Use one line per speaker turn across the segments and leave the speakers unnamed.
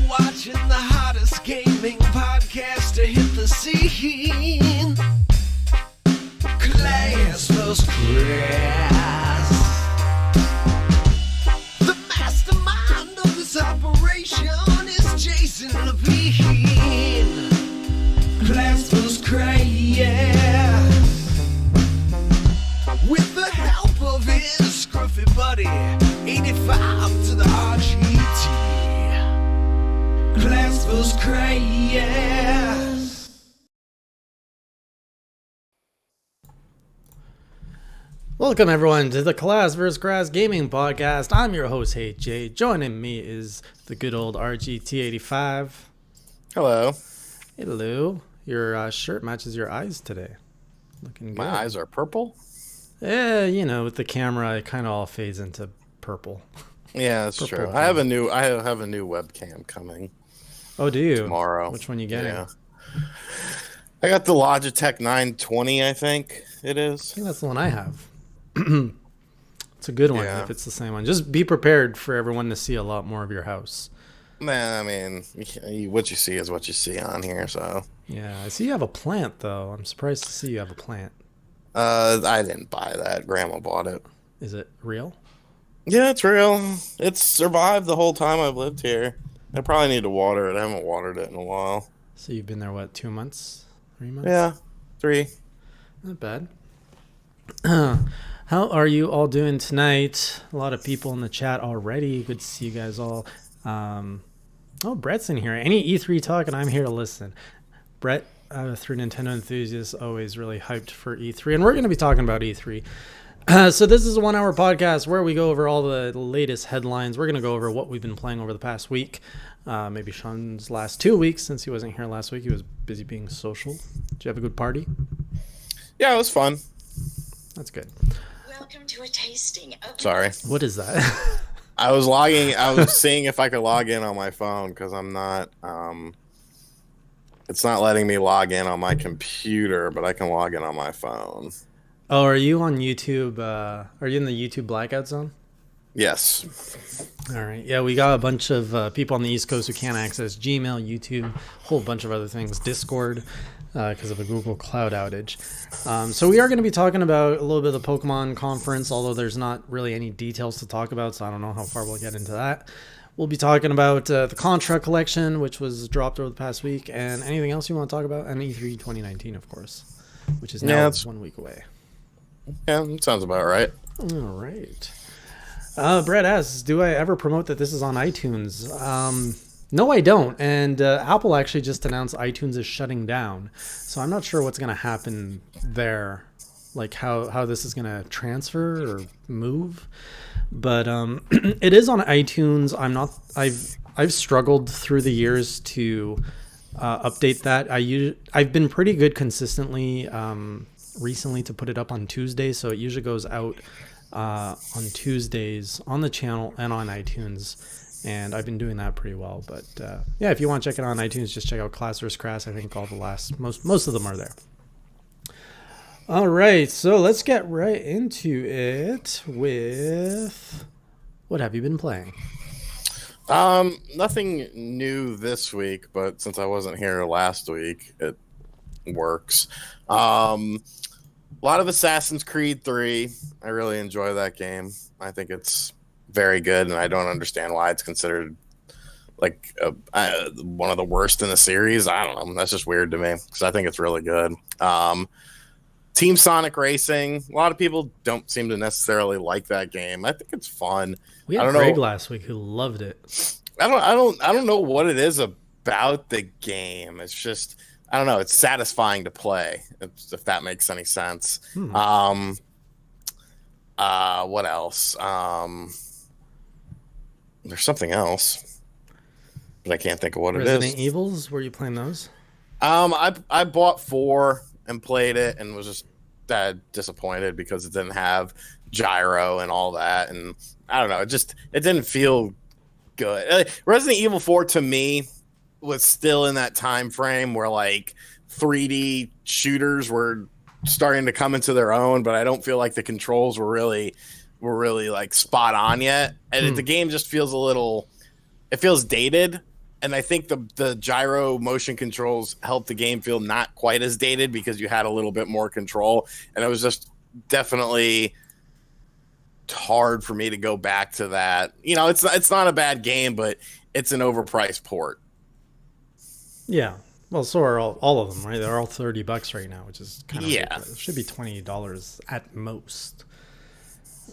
Watching the hottest gaming podcast to hit the scene. Class vs. Crass. The mastermind of this operation is Jason Levine. Class vs. Crass. With the help of his scruffy buddy, 85 to the RGT. Class vs. Crass.
Welcome everyone to the Class vs. Crass Gaming Podcast. I'm your host, Hey Jay. Joining me is the good old RGT85.
Hello.
Hello. Your shirt matches your eyes today. Looking good.
My eyes are purple?
Yeah, you know, with the camera, it kind of all fades into purple.
Yeah, that's
Purple
true. I have a new webcam coming.
Oh, do you?
Tomorrow.
Which one you getting?
Yeah. I got the Logitech 920, I think it is.
I think that's the one I have. It's a good one if it's the same one. Just be prepared for everyone to see a lot more of your house.
Man, I mean, what you see is what you see on here, so.
Yeah, I see you have a plant, though. I'm surprised to see you have a plant.
I didn't buy that. Grandma bought it.
Is it real?
Yeah, it's real. It's survived the whole time I've lived here. I probably need to water it. I haven't watered it in a while.
So you've been there, what, 2 months? 3 months?
Yeah, 3.
Not bad. How are you all doing tonight? A lot of people in the chat already. Good to see you guys all. Oh, Brett's in here. Any E3 talk, and I'm here to listen. Brett, through Nintendo Enthusiasts, always really hyped for E3. And we're going to be talking about E3. So this is a 1 hour podcast where we go over all the latest headlines. We're going to go over what we've been playing over the past week. Maybe Sean's last 2 weeks, since he wasn't here last week. He was busy being social. Did you have a good party?
Yeah, it was fun.
That's good.
Welcome to a tasting.
Sorry.
What is that?
I was seeing if I could log in on my phone because I'm not, it's not letting me log in on my computer, but I can log in on my phone.
Oh, are you on YouTube? Are you in the YouTube blackout zone?
Yes.
All right. Yeah, we got a bunch of people on the East Coast who can't access Gmail, YouTube, a whole bunch of other things, Discord, because of a Google Cloud outage. So we are going to be talking about a little bit of the Pokemon conference, although there's not really any details to talk about, so I don't know how far we'll get into that. We'll be talking about the Contra collection, which was dropped over the past week, and anything else you want to talk about, and E3 2019, of course, which is now 1 week away.
Yeah, that sounds about right.
All right. Brett asks, do I ever promote that this is on iTunes? No, I don't. And Apple actually just announced iTunes is shutting down. So I'm not sure what's going to happen there, like how this is going to transfer or move. but it is on iTunes. I've struggled through the years to update that. I've been pretty good consistently recently to put it up on Tuesdays, so it usually goes out on Tuesdays on the channel and on iTunes, and I've been doing that pretty well. But yeah, if you want to check it on iTunes, just check out Class vs. Crass. I think all the most of them are there. All right, so let's get right into it with what have you been playing?
Nothing new this week, but since I wasn't here last week, it works. A lot of Assassin's Creed 3. I really enjoy that game. I think it's very good, and I don't understand why it's considered like one of the worst in the series. I don't know. That's just weird to me because I think it's really good. Team Sonic Racing. A lot of people don't seem to necessarily like that game. I think it's fun.
We had Greg last week who loved it.
I don't know what it is about the game. It's just, I don't know. It's satisfying to play, if that makes any sense. What else? There's something else, but I can't think of what it is.
Resident Evils. Were you playing those?
I bought 4 and played it and was just disappointed because it didn't have gyro and all that, and I don't know, it didn't feel good. Resident Evil 4 to me was still in that time frame where like 3D shooters were starting to come into their own, but I don't feel like the controls were really like spot on yet, and the game just feels it feels dated. And I think the gyro motion controls helped the game feel not quite as dated because you had a little bit more control. And it was just definitely hard for me to go back to that. You know, it's not a bad game, but it's an overpriced port.
Yeah. Well, so are all of them, right? They're all $30 right now, which is kind of ridiculous. It should be $20 at most.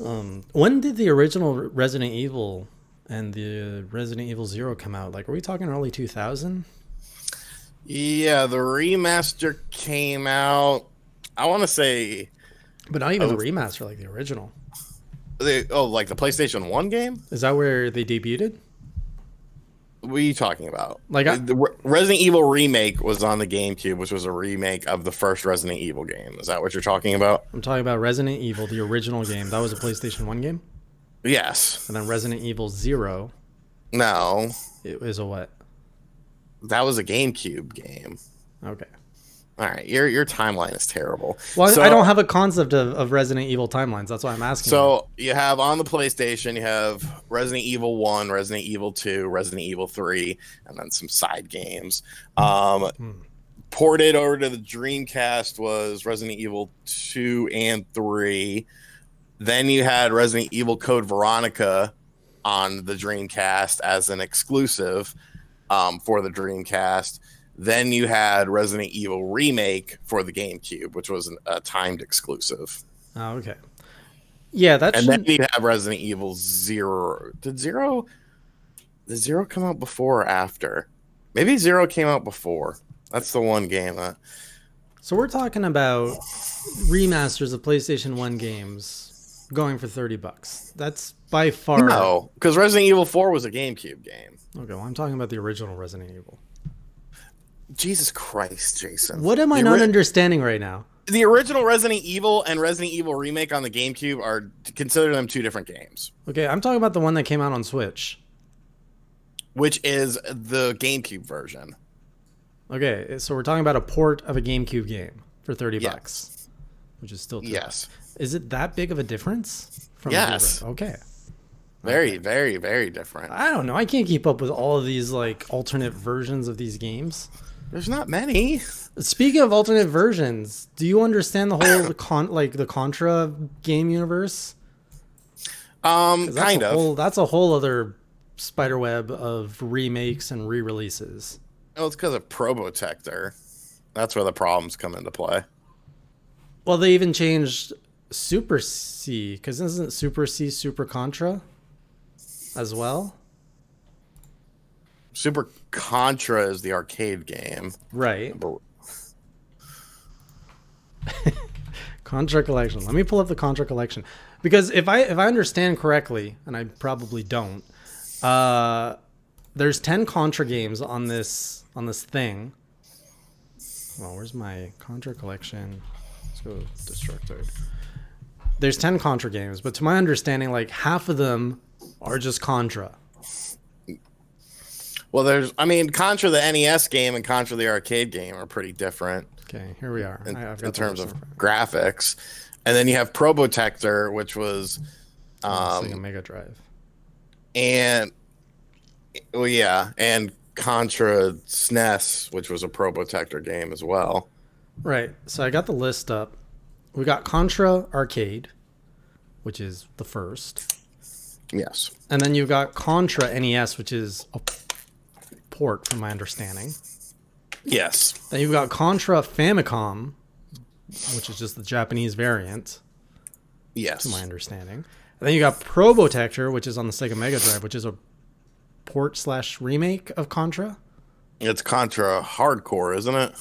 When did the original Resident Evil and the Resident Evil 0 come out? Like, are we talking early 2000?
Yeah, the remaster came out, I want to say...
But not even the remaster, like the original.
Like the PlayStation 1 game?
Is that where they debuted?
What are you talking about?
Like
the Resident Evil Remake was on the GameCube, which was a remake of the first Resident Evil game. Is that what you're talking about?
I'm talking about Resident Evil, the original game. That was a PlayStation 1 game?
Yes.
And then Resident Evil 0.
No.
It was a what?
That was a GameCube game.
Okay.
All right. Your timeline is terrible.
Well, so, I don't have a concept of Resident Evil timelines. That's why I'm asking.
So you have on the PlayStation, you have Resident Evil 1, Resident Evil 2, Resident Evil 3, and then some side games. Ported over to the Dreamcast was Resident Evil 2 and 3. Then you had Resident Evil Code Veronica on the Dreamcast as an exclusive for the Dreamcast. Then you had Resident Evil Remake for the GameCube, which was a timed exclusive.
Oh, okay. Yeah, that's...
And then you have Resident Evil 0. Did 0 come out before or after? Maybe 0 came out before. That's the one game that...
So we're talking about remasters of PlayStation 1 games going for $30. That's by far...
No, because Resident Evil 4 was a GameCube game.
Okay, well, I'm talking about the original Resident Evil.
Jesus Christ, Jason.
What am I not understanding right now?
The original Resident Evil and Resident Evil Remake on the GameCube are... Consider them 2 different games.
Okay, I'm talking about the one that came out on Switch.
Which is the GameCube version.
Okay, so we're talking about a port of a GameCube game for $30.
Yes.
Which is still $2.
Yes.
Is it that big of a difference?
Yes.
Okay.
Very, very, very different.
I don't know. I can't keep up with all of these like alternate versions of these games.
There's not many.
Speaking of alternate versions, do you understand the whole the Contra game universe?
Kind of.
That's a whole other spiderweb of remakes and re-releases.
Oh, it's because of Probotector. That's where the problems come into play.
Well, they even changed Super C, because isn't Super C Super Contra as well?
Super Contra is the arcade game.
Right. Contra collection. Let me pull up the Contra collection, because if I understand correctly, and I probably don't, there's 10 Contra games on this thing. Well, where's my Contra collection? Let's go Destructoid. There's 10 Contra games, but to my understanding, like half of them are just Contra.
Well, Contra the NES game and Contra the arcade game are pretty different.
Okay, here we are.
In terms of graphics. And then you have Probotector, which was
Sega Mega Drive.
And Contra SNES, which was a Probotector game as well.
Right. So I got the list up. We got Contra Arcade, which is the first.
Yes.
And then you've got Contra NES, which is a port, from my understanding.
Yes.
Then you've got Contra Famicom, which is just the Japanese variant.
Yes.
To my understanding. And then you got Probotector, which is on the Sega Mega Drive, which is a port/remake of Contra.
It's Contra Hardcore, isn't it?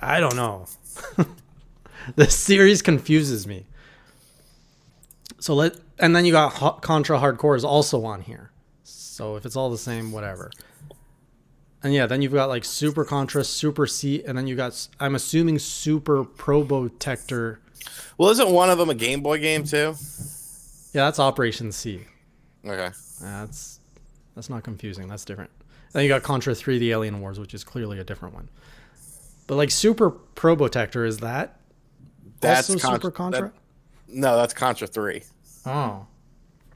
I don't know. This series confuses me. And then you got Contra Hardcore is also on here. So if it's all the same, whatever. And yeah, then you've got like Super Contra, Super C, and then you got, I'm assuming, Super Probotector.
Well, isn't one of them a Game Boy game too?
Yeah, that's Operation C.
Okay.
That's not confusing. That's different. Then you got Contra 3, The Alien Wars, which is clearly a different one. But like Super Probotector, is that
that's
also Super Contra?
No, that's Contra 3.
Oh.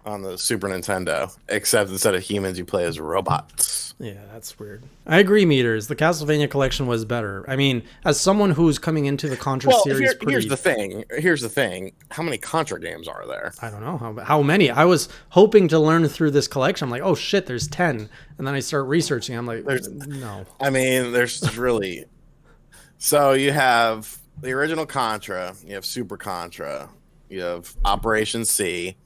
On the Super Nintendo, except instead of humans, you play as robots.
Yeah, that's weird. I agree, Meters. The Castlevania collection was better. I mean, as someone who's coming into the Contra series,
here's the thing. How many Contra games are there?
I don't know how many. I was hoping to learn through this collection. I'm like, oh shit, there's 10, and then I start researching. I'm like, no.
I mean, there's really. So you have the original Contra, you have Super Contra, you have Operation C.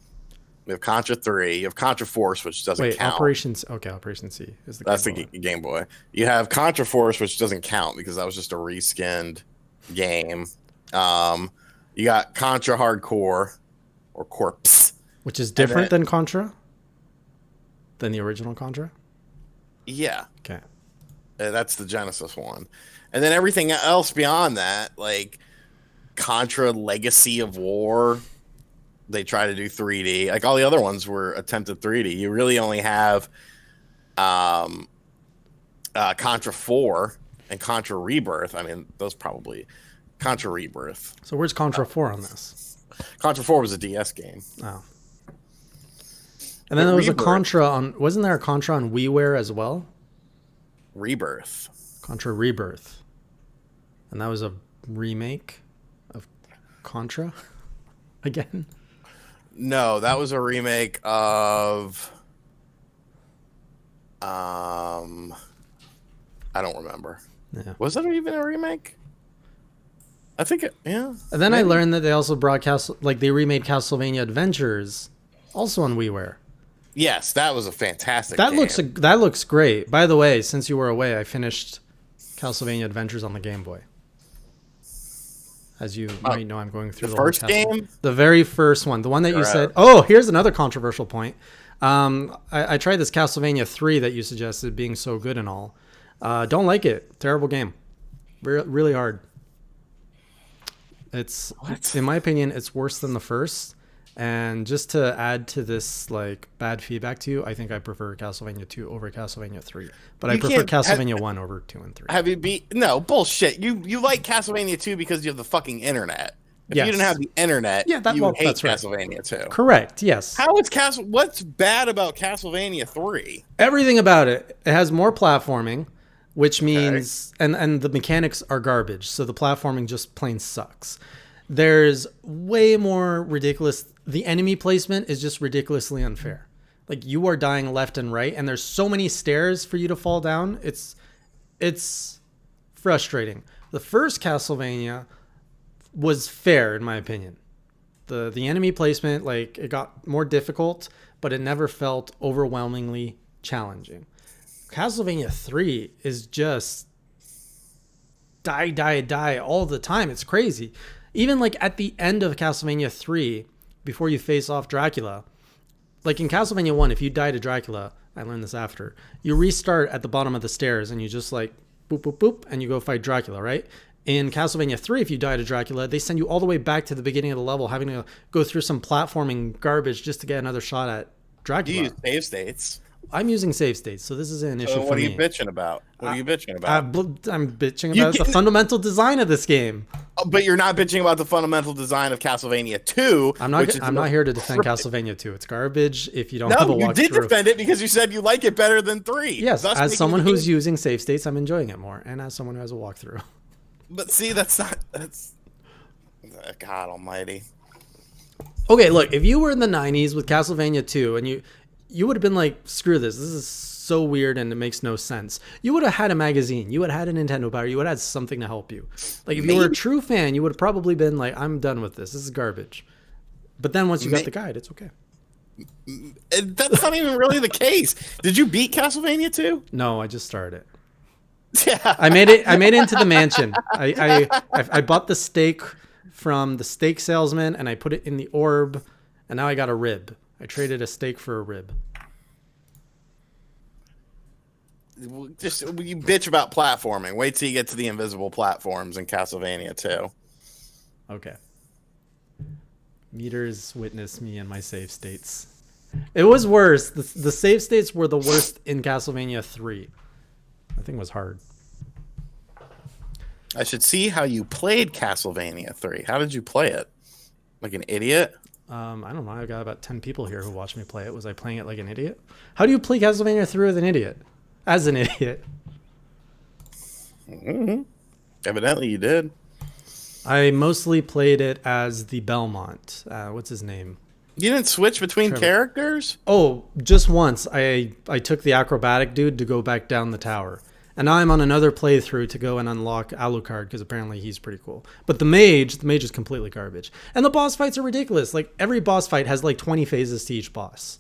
We have Contra 3. You have Contra Force, which doesn't count.
Operation C is the
That's the Game Boy. You have Contra Force, which doesn't count because that was just a reskinned game. You got Contra Hardcore or Corpse,
which is different than Contra, than the original Contra.
Yeah.
Okay.
That's the Genesis one, and then everything else beyond that, like Contra Legacy of War. They try to do 3D. Like all the other ones were attempted 3D. You really only have Contra 4 and Contra Rebirth. I mean, those probably Contra Rebirth.
So where's Contra 4 on this?
Contra 4 was a DS game.
Oh. And then there was a Contra on... Wasn't there a Contra on WiiWare as well?
Rebirth.
Contra Rebirth. And that was a remake of Contra again?
No, that was a remake of I don't remember.
Yeah.
Was it even a remake? I think yeah.
And then maybe. I learned that they also brought they remade Castlevania Adventures also on WiiWare.
Yes, that was a fantastic game.
That looks great. By the way, since you were away, I finished Castlevania Adventures on the Game Boy. As you might know, I'm going through
the first game?
The very first one. The one that you said... Oh, here's another controversial point. I tried this Castlevania 3 that you suggested being so good and all. Don't like it. Terrible game. Really hard. In my opinion, it's worse than the first. And just to add to this like bad feedback to you, I think I prefer Castlevania 2 over Castlevania 3. But I prefer Castlevania 1 over 2 and 3.
Have you no bullshit? You like Castlevania 2 because you have the fucking internet. If you didn't have the internet, you would hate Castlevania 2.
Correct, yes.
What's bad about Castlevania 3?
Everything about it. It has more platforming, which means and the mechanics are garbage. So the platforming just plain sucks. There's way more ridiculous. The enemy placement is just ridiculously unfair. Like you are dying left and right, and there's so many stairs for you to fall down. It's frustrating. The first Castlevania was fair, in my opinion. The enemy placement, like it got more difficult, but it never felt overwhelmingly challenging. Castlevania 3 is just die all the time. It's crazy. Even like at the end of Castlevania 3, before you face off Dracula, like in Castlevania 1, if you die to Dracula, I learned this after, you restart at the bottom of the stairs and you just like boop, boop, boop, and you go fight Dracula, right? In Castlevania 3, if you die to Dracula, they send you all the way back to the beginning of the level, having to go through some platforming garbage just to get another shot at Dracula.
You use save states.
I'm using save states, so this is an issue for me.
What are you bitching about? I'm bitching
about the fundamental design of this game.
But you're not bitching about the fundamental design of Castlevania 2.
I'm not here to defend Castlevania 2. It's garbage if you don't have a walkthrough.
No, you did defend it because you said you like it better than 3.
Yes, as someone who's using save states, I'm enjoying it more, and as someone who has a walkthrough.
But see, that's God almighty.
Okay, look, if you were in the 90s with Castlevania 2 and you would have been like, screw this is so weird and it makes no sense. You would have had a magazine. You would have had a Nintendo Power. You would have had something to help you. Like, if you were a true fan, you would have probably been like, I'm done with this. This is garbage. But then once you got the guide, it's okay.
That's not even really the case. Did you beat Castlevania 2?
No, I just started it.
Yeah.
I made it into the mansion. I bought the steak from the steak salesman and I put it in the orb, and now I got a rib. I traded a steak for a rib.
Just you bitch about platforming. Wait till you get to the invisible platforms in Castlevania 2.
Okay. Meters witness me and my save states. It was worse. The save states were the worst in Castlevania 3. I think it was hard.
I should see how you played Castlevania 3. How did you play it? Like an idiot?
I don't know. I got about 10 people here who watched me play it. Was I playing it like an idiot? How do you play Castlevania 3 with an idiot? As an idiot.
Mm-hmm. Evidently you did.
I mostly played it as the Belmont. What's his name?
You didn't switch between characters?
Oh, just once. I took the acrobatic dude to go back down the tower. And now I'm on another playthrough to go and unlock Alucard because apparently he's pretty cool. But the mage is completely garbage. And the boss fights are ridiculous. Like, every boss fight has like 20 phases to each boss.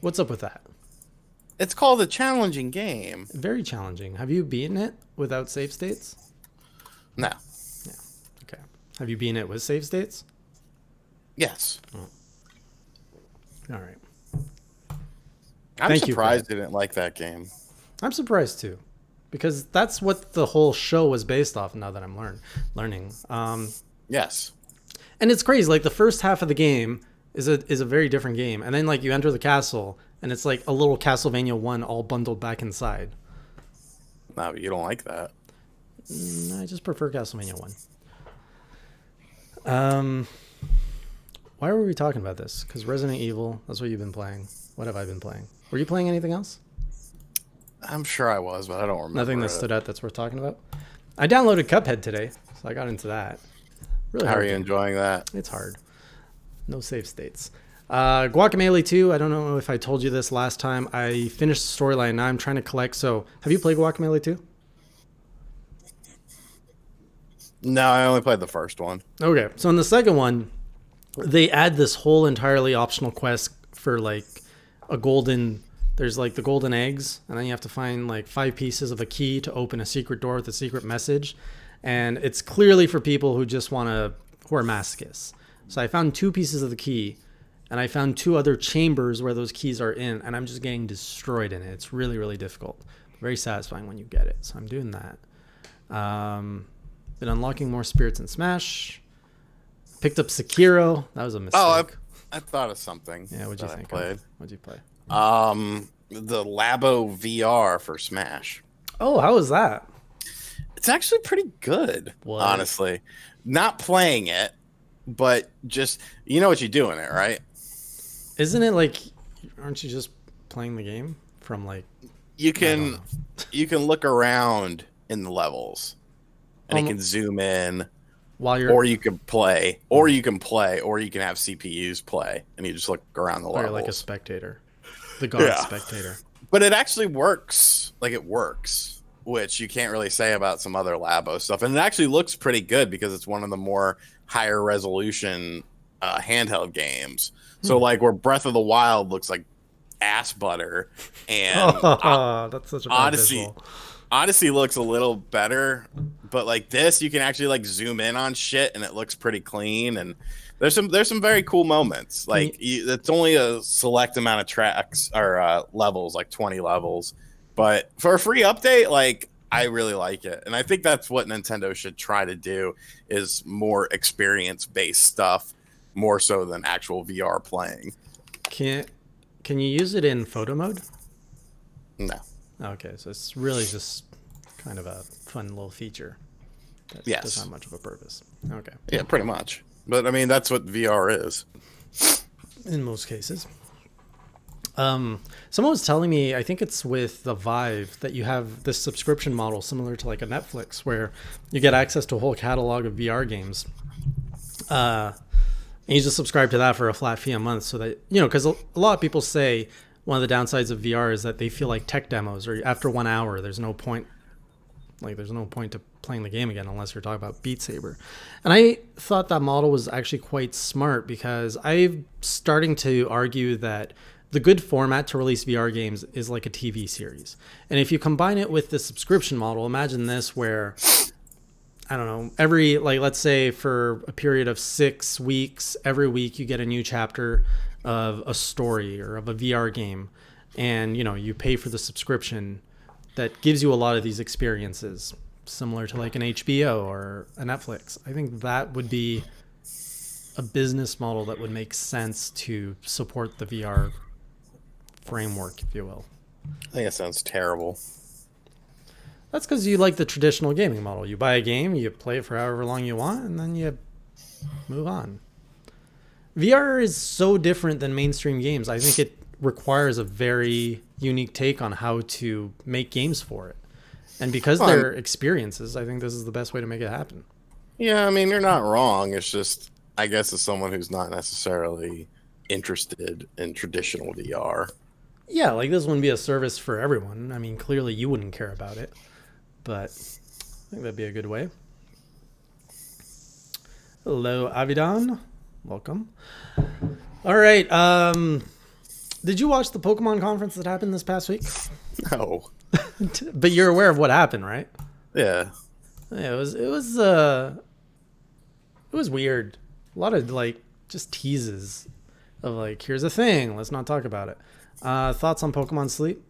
What's up with that?
It's called a challenging game.
Very challenging. Have you beaten it without save states?
No.
Yeah. Okay. Have you beaten it with save states?
Yes.
Oh. All right.
I'm surprised you didn't like that game.
I'm surprised too, because that's what the whole show was based off. Now that I'm learning.
Yes.
And it's crazy. Like, the first half of the game is a very different game, and then like you enter the castle, and it's like a little Castlevania 1 all bundled back inside.
No, you don't like that.
I just prefer Castlevania 1. Why were we talking about this? Because Resident Evil, that's what you've been playing. What have I been playing? Were you playing anything else?
I'm sure I was, but I don't remember.
Nothing that stood out that's worth talking about? I downloaded Cuphead today, so I got into that. Really
How
hard
are you
game.
enjoying that?
It's hard. No save states. Guacamelee 2, I don't know if I told you this last time. I finished the storyline. Now I'm trying to collect. So, have you played Guacamelee 2?
No, I only played the first one.
Okay, so in the second one, they add this whole entirely optional quest for like a golden... There's like the golden eggs, and then you have to find like 5 pieces of a key to open a secret door with a secret message. And it's clearly for people who just who are masochists. So I found 2 pieces of the key, and I found 2 other chambers where those keys are in, and I'm just getting destroyed in it. It's really, really difficult. Very satisfying when you get it. So I'm doing that. Been unlocking more spirits in Smash. Picked up Sekiro. That was a mistake.
Oh, I thought of something.
Yeah, what'd you think? What'd you play?
The Labo VR for Smash.
Oh, how was that?
It's actually pretty good, honestly. Not playing it, but just, you know what you do in it, right?
Isn't it like, aren't you just playing the game from like...
You can look around in the levels, and you can zoom in.
While you're...
Or you can play, or you can have CPUs play, and you just look around the levels.
You're like a spectator. The god spectator.
But it actually works. Like, it works, which you can't really say about some other Labo stuff. And it actually looks pretty good because it's one of the more higher resolution handheld games. So, like, where Breath of the Wild looks like ass butter, and
that's such a bad
Odyssey.
visual.
Odyssey looks a little better, but like this, you can actually like zoom in on shit, and it looks pretty clean. And there's some very cool moments. Like it's only a select amount of tracks or levels, like 20 levels. But for a free update, like I really like it, and I think that's what Nintendo should try to do is more experience-based stuff, more so than actual VR playing.
Can you use it in photo mode?
No.
Okay, so it's really just kind of a fun little feature that doesn't have much of a purpose. Okay.
Yeah, pretty much. But I mean, that's what VR is.
In most cases. Someone was telling me, I think it's with the Vive, that you have this subscription model similar to like a Netflix, where you get access to a whole catalog of VR games. And you just subscribe to that for a flat fee a month, so that, you know, because a lot of people say one of the downsides of VR is that they feel like tech demos, or after 1 hour, there's no point. Like, there's no point to playing the game again unless you're talking about Beat Saber. And I thought that model was actually quite smart, because I'm starting to argue that the good format to release VR games is like a TV series. And if you combine it with the subscription model, imagine this, where, I don't know, every, like, let's say for a period of 6 weeks, every week you get a new chapter of a story or of a VR game. And, you know, you pay for the subscription that gives you a lot of these experiences, similar to like an HBO or a Netflix. I think that would be a business model that would make sense to support the VR framework, if you will.
I think it sounds terrible.
That's because you like the traditional gaming model. You buy a game, you play it for however long you want, and then you move on. VR is so different than mainstream games. I think it requires a very unique take on how to make games for it. And because they're experiences, I think this is the best way to make it happen.
Yeah, I mean, you're not wrong. It's just, I guess, as someone who's not necessarily interested in traditional VR.
Yeah, like this wouldn't be a service for everyone. I mean, clearly you wouldn't care about it, but I think that'd be a good way. Hello, Avidan. Welcome. All right. Did you watch the Pokemon conference that happened this past week?
No.
But you're aware of what happened, right?
Yeah.
Yeah, it was weird. A lot of like just teases of like, here's a thing, let's not talk about it. Thoughts on Pokemon Sleep?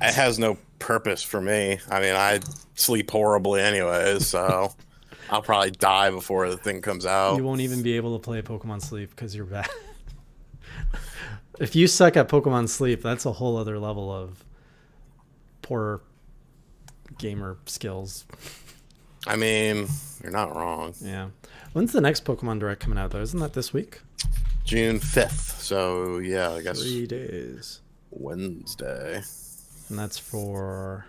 It has no purpose for me. I mean, I sleep horribly anyways, so I'll probably die before the thing comes out.
You won't even be able to play Pokemon Sleep because you're bad. If you suck at Pokemon Sleep, that's a whole other level of poor gamer skills.
I mean, you're not wrong.
Yeah. When's the next Pokemon Direct coming out, though? Isn't that this week?
June 5th. So, yeah, I guess
3 days.
Wednesday.
And that's for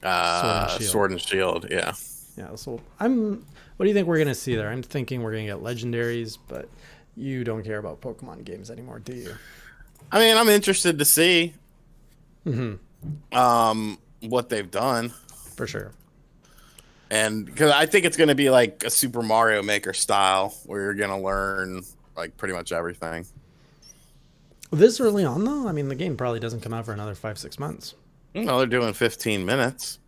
Sword and Shield, yeah.
Yeah, so what do you think we're going to see there? I'm thinking we're going to get legendaries, but you don't care about Pokemon games anymore, do you?
I mean, I'm interested to see
Mm-hmm.
What they've done.
For sure.
And because I think it's going to be like a Super Mario Maker style where you're going to learn like pretty much everything.
This early on, though? I mean, the game probably doesn't come out for another 5-6 months.
No, they're doing 15 minutes.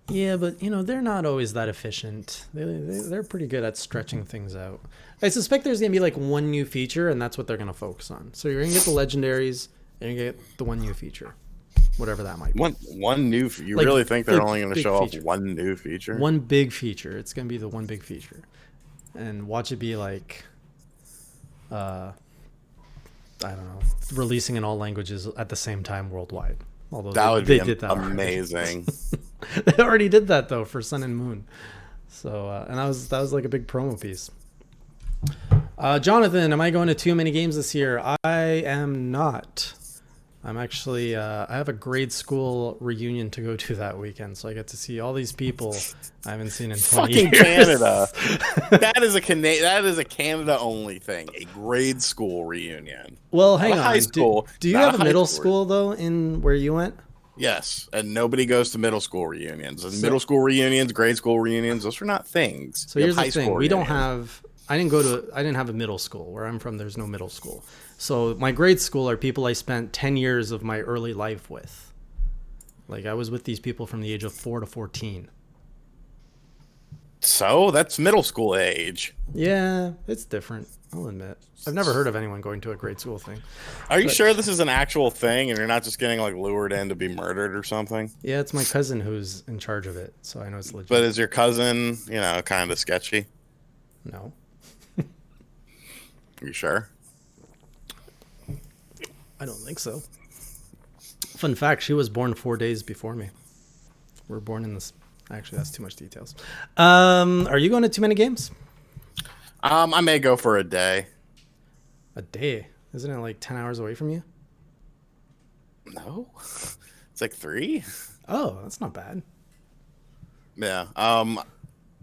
Yeah, but, you know, they're not always that efficient. They're pretty good at stretching things out. I suspect there's going to be, like, one new feature, and that's what they're going to focus on. So you're going to get the legendaries, and you're going to get the one new feature. Whatever that might be.
One new... You like, really think they're only going to show off one new feature?
One big feature. It's going to be the one big feature. And watch it be, like... I don't know, releasing in all languages at the same time worldwide. Although
that would be
did that
amazing.
They already did that though for Sun and Moon. So and that was like a big promo piece. Jonathan, am I going to too many games this year? I am not. I'm actually I have a grade school reunion to go to that weekend, so I get to see all these people I haven't seen in 20
fucking
years.
Canada. That is a Canada only thing. A grade school reunion.
Well, hang on.
High school.
Do you have a middle school though in where you went?
Yes, and nobody goes to middle school reunions. And middle school reunions, grade school reunions, those are not things.
So here's the thing: we don't have. I didn't have a middle school. Where I'm from, there's no middle school. So my grade school are people I spent 10 years of my early life with. Like, I was with these people from the age of 4 to 14.
So that's middle school age.
Yeah, it's different. I'll admit. I've never heard of anyone going to a grade school thing.
Are you sure this is an actual thing and you're not just getting like lured in to be murdered or something?
Yeah, it's my cousin who's in charge of it, so I know it's legit.
But is your cousin, kind of sketchy?
No.
Are you sure?
I don't think so. Fun fact, she was born 4 days before me. We're born in this... Actually, that's too much details. Are you going to too many games?
I may go for a day.
A day? Isn't it like 10 hours away from you?
No. It's like 3.
Oh, that's not bad.
Yeah.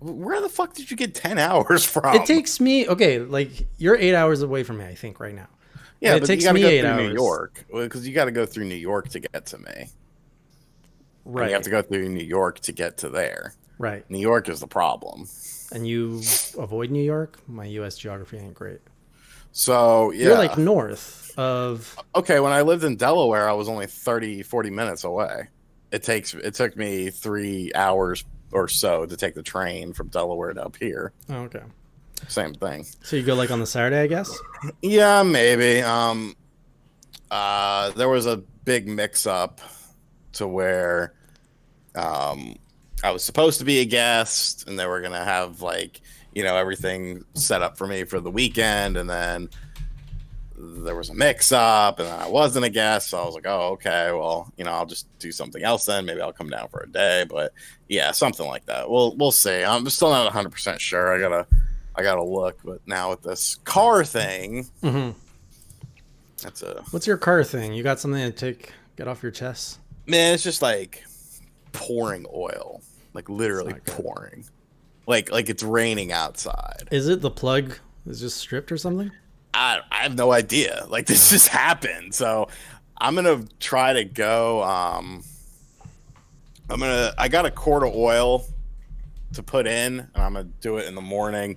Where the fuck did you get 10 hours from?
It takes me... Okay, like, you're 8 hours away from me, I think, right now.
Yeah,
and
but
it takes
you gotta
me
go
8
through
hours.
New York. Because you got to go through New York to get to me.
Right.
And you have to go through New York to get to there.
Right.
New York is the problem.
And you avoid New York? My U.S. geography ain't great.
So, yeah.
You're like north of...
Okay, when I lived in Delaware, I was only 30, 40 minutes away. It took me 3 hours or so to take the train from Delaware to up here.
Oh, okay.
Same thing.
So you go like on the Saturday, I guess?
Yeah, maybe. There was a big mix-up to where I was supposed to be a guest, and they were gonna have everything set up for me for the weekend, and then there was a mix-up, and then I wasn't a guest, so I was like, oh, okay, well, I'll just do something else then. Maybe I'll come down for a day, but yeah, something like that. We'll see. I'm still not 100% sure. I gotta look, but now with this car thing,
What's your car thing? You got something to get off your chest?
Man, it's just like pouring oil, like literally pouring, like it's raining outside.
Is it the plug is just stripped or something?
I have no idea. Like, this just happened, so I'm gonna try to go. I got a quart of oil to put in, and I'm gonna do it in the morning,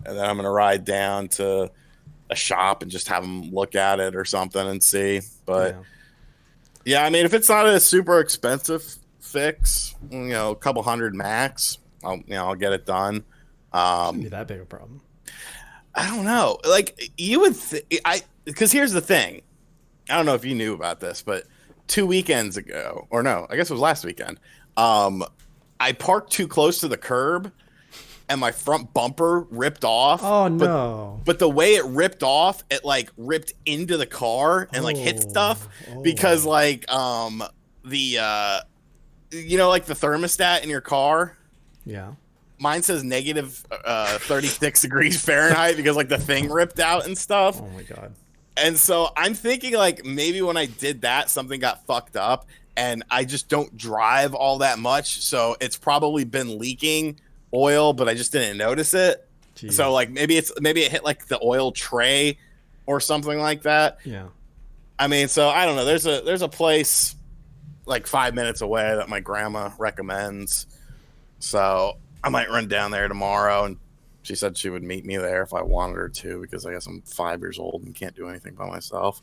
and then I'm gonna ride down to a shop and just have them look at it or something and see. But yeah, I mean, if it's not a super expensive fix, a couple hundred max, I'll get it done.
Shouldn't be that big a problem.
I don't know. Like, you would because here's the thing. I don't know if you knew about this, but 2 weekends ago, or no, I guess it was last weekend. I parked too close to the curb, and my front bumper ripped off.
Oh no!
But the way it ripped off, it ripped into the car and hit stuff because the the thermostat in your car.
Yeah.
Mine says negative 36 degrees Fahrenheit because the thing ripped out and stuff.
Oh my god.
And so I'm thinking maybe when I did that, something got fucked up, and I just don't drive all that much, so it's probably been leaking oil, but I just didn't notice it. Jeez. So maybe it hit the oil tray or something like that.
Yeah.
I mean, so I don't know. There's a place 5 minutes away that my grandma recommends. So I might run down there tomorrow, and she said she would meet me there if I wanted her to, because I guess I'm 5 years old and can't do anything by myself.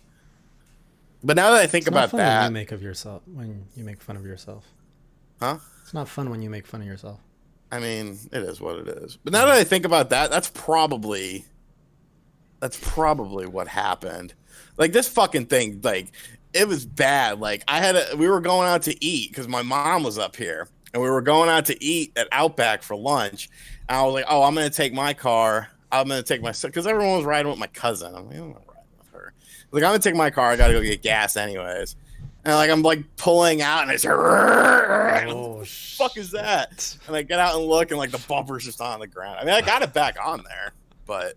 But now that I think about that,
when you make fun of yourself,
huh?
It's not fun when you make fun of yourself.
I mean, it is what it is. But now that I think about that, that's probably what happened. This fucking thing, it was bad. We were going out to eat because my mom was up here, and we were going out to eat at Outback for lunch. And I was like, oh, I'm going to take my car. I'm going to take my, because everyone was riding with my cousin. I'm like, I'm not riding with her. I'm going to take my car. I got to go get gas anyways. And I'm pulling out, and it's what the fuck is that? And I get out and look, and the bumper's just on the ground. I mean, I got it back on there, but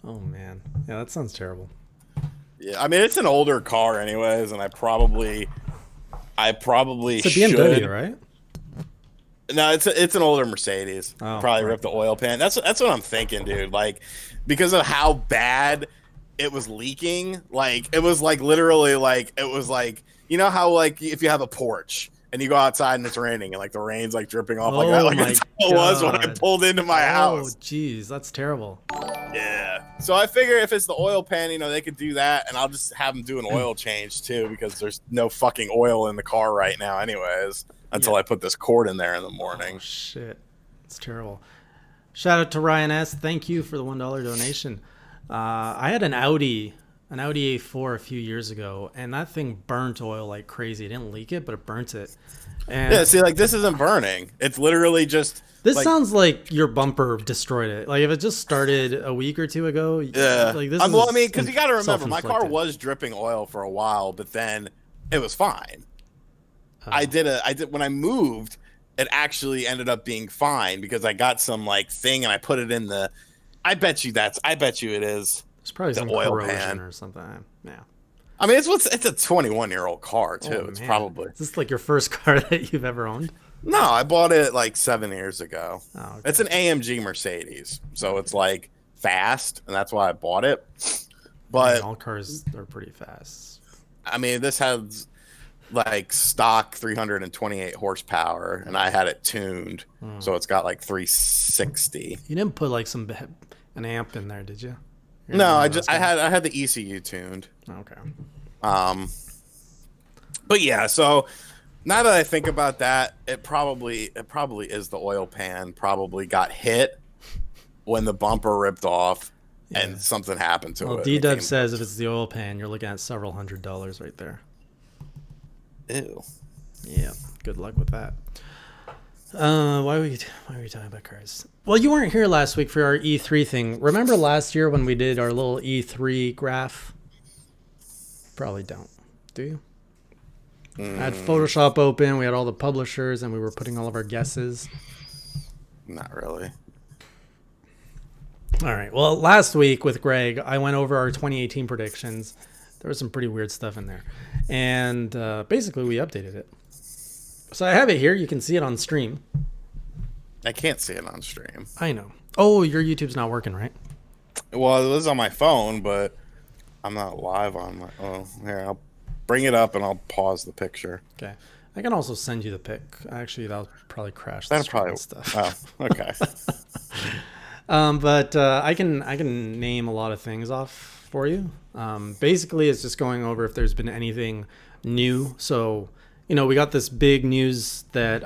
oh man, yeah, that sounds terrible.
Yeah, I mean, it's an older car anyways, and I probably
it's a BMW,
should.
Right?
No, it's an older Mercedes.
Oh,
probably
right.
ripped the oil pan. That's what I'm thinking, dude. Because of how bad it was leaking, it was literally it was how if you have a porch and you go outside and it's raining, and like the rain's like dripping off like
Oh
that. Like
my
that's how it was when I
God.
pulled into my house.
Oh, geez, that's terrible.
Yeah. So I figure if it's the oil pan, you know, they could do that, and I'll just have them do an oil change too, because there's no fucking oil in the car right now, anyways. Until I put this cord in there in the morning.
Oh, shit, it's terrible. Shout out to Ryan S. Thank you for the $1 donation. I had an Audi A4 a few years ago, and that thing burnt oil like crazy. It didn't leak it, but it burnt it. And
Yeah, see, like this isn't burning. It's literally just.
this
like,
sounds like your bumper destroyed it. Like if it just started a week or two ago.
Yeah.
Like this
well, I
is
mean, because you got to remember, my car
self-inflicted.
was dripping oil for a while, but then it was fine. I did when I moved, it actually ended up being fine because I got some like thing and I put it in the. I bet you it is.
It's probably
the
some
oil
corrosion
pan.
or something. Yeah.
I mean, it's a 21-year-old car too.
Oh,
It's
man.
probably.
Is this like your first car that you've ever owned?
No, I bought it like 7 years ago.
Oh, okay.
It's an AMG Mercedes, so it's like fast, and that's why I bought it. But
all cars are pretty fast.
I mean, this has like stock 328 horsepower, and I had it tuned, so it's got like 360.
You didn't put like an amp in there, did you? You're
No,
one of those
I
guys?
had the ECU tuned.
Okay.
But yeah, so now that I think about that, it probably is the oil pan. Probably got hit when the bumper ripped off, and something happened to
Well,
it.
D-Dub says if it's the oil pan, you're looking at several $100s right there.
Ew.
Yeah. Good luck with that. Why are we talking about cars? Well, you weren't here last week for our E3 thing. Remember last year when we did our little E3 graph? Probably don't. Do you? I had Photoshop open. We had all the publishers, and we were putting all of our guesses.
Not really.
All right. Well, last week with Greg, I went over our 2018 predictions. There was some pretty weird stuff in there. And basically, we updated it. So I have it here. You can see it on stream.
I can't see it on stream.
I know. Oh, your YouTube's not working, right?
Well, it was on my phone, but I'm not live on my. Oh, here, I'll bring it up and I'll pause the picture.
Okay. I can also send you the pic. Actually, that'll probably crash the
That's
stream
probably
and stuff.
Oh, okay.
But I can name a lot of things off for you. Basically, it's just going over if there's been anything new. So, you know, we got this big news that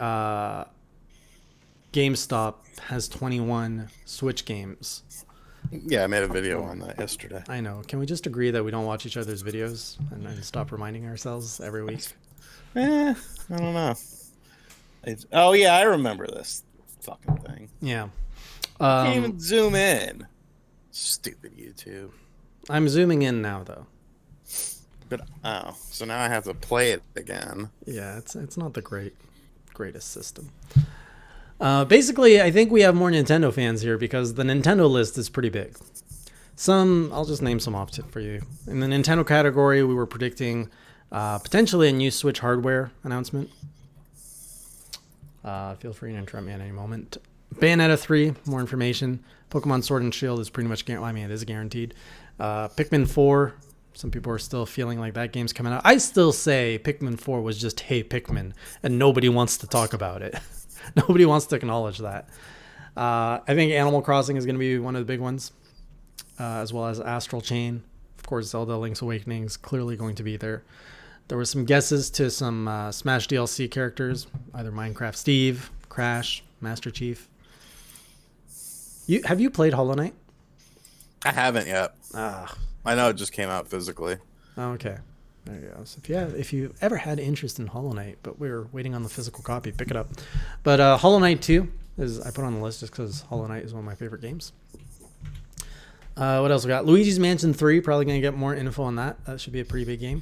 GameStop has 21 Switch games.
Yeah, I made a video on that yesterday.
I know. Can we just agree that we don't watch each other's videos and stop reminding ourselves every week?
I don't know. Oh yeah, I remember this fucking thing.
Yeah.
Can't even zoom in. Stupid YouTube.
I'm zooming in now, though.
But so now I have to play it again.
Yeah, it's not the greatest system. Basically, I think we have more Nintendo fans here because the Nintendo list is pretty big. I'll just name some off for you. In the Nintendo category, we were predicting potentially a new Switch hardware announcement. Feel free to interrupt me at any moment. Bayonetta 3, more information. Pokemon Sword and Shield is pretty much guaranteed. I mean, it is guaranteed. Pikmin 4, some people are still feeling like that game's coming out. I still say Pikmin 4 was just Hey Pikmin, and nobody wants to talk about it. Nobody wants to acknowledge that. I think Animal Crossing is going to be one of the big ones, as well as Astral Chain. Of course, Zelda Link's Awakening is clearly going to be there. There were some guesses to some Smash DLC characters, either Minecraft Steve, Crash, Master Chief. Have you played Hollow Knight?
I haven't yet.
Ah,
I know it just came out physically.
okay. There you go. So if you ever had interest in Hollow Knight, but we're waiting on the physical copy, pick it up. But Hollow Knight 2 is I put on the list just because Hollow Knight is one of my favorite games. What else we got? Luigi's Mansion 3, probably going to get more info on that. That should be a pretty big game.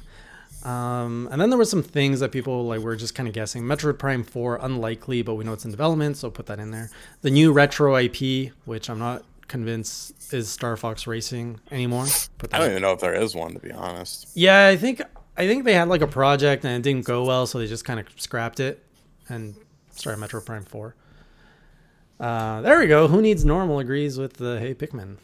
And then there were some things that people were just kind of guessing. Metroid Prime 4, unlikely, but we know it's in development, so put that in there. The new retro IP, which I'm not convinced is Star Fox Racing anymore.
I don't even know if there is one, to be honest.
Yeah, I think they had like a project and it didn't go well, so they just kind of scrapped it and started Metro Prime 4. There we go. Who Needs Normal agrees with the Hey Pikmin.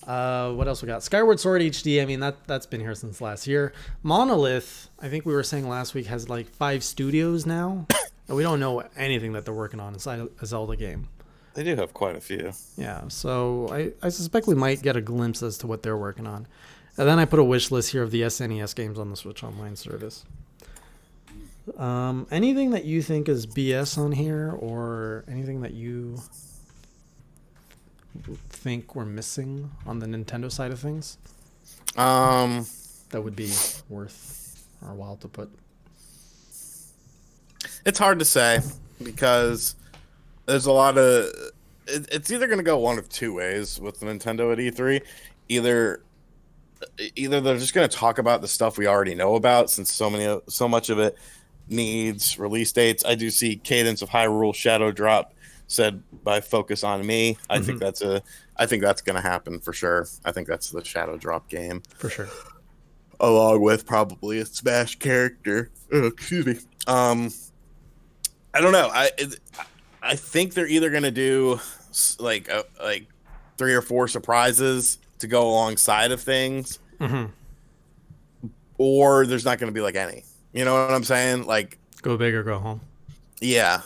What else we got? Skyward Sword HD. I mean, that's been here since last year. Monolith, I think we were saying last week, has like 5 studios now. And we don't know anything that they're working on inside a Zelda game.
They do have quite a few.
Yeah, so I suspect we might get a glimpse as to what they're working on. And then I put a wish list here of the SNES games on the Switch Online service. Anything that you think is BS on here, or anything that you think we're missing on the Nintendo side of things? That would be worth our while to put.
It's hard to say because there's a lot of. It's either going to go one of two ways with Nintendo at E3. Either they're just going to talk about the stuff we already know about, since so much of it needs release dates. I do see Cadence of Hyrule Shadow Drop said by Focus on Me. I think that's going to happen for sure. I think that's the Shadow Drop game
For sure.
along with probably a Smash character. Oh, excuse me. I don't know. I think they're either going to do like 3 or 4 surprises to go alongside of things, or there's not going to be like any. You know what I'm saying? Like,
go big or go home.
Yeah.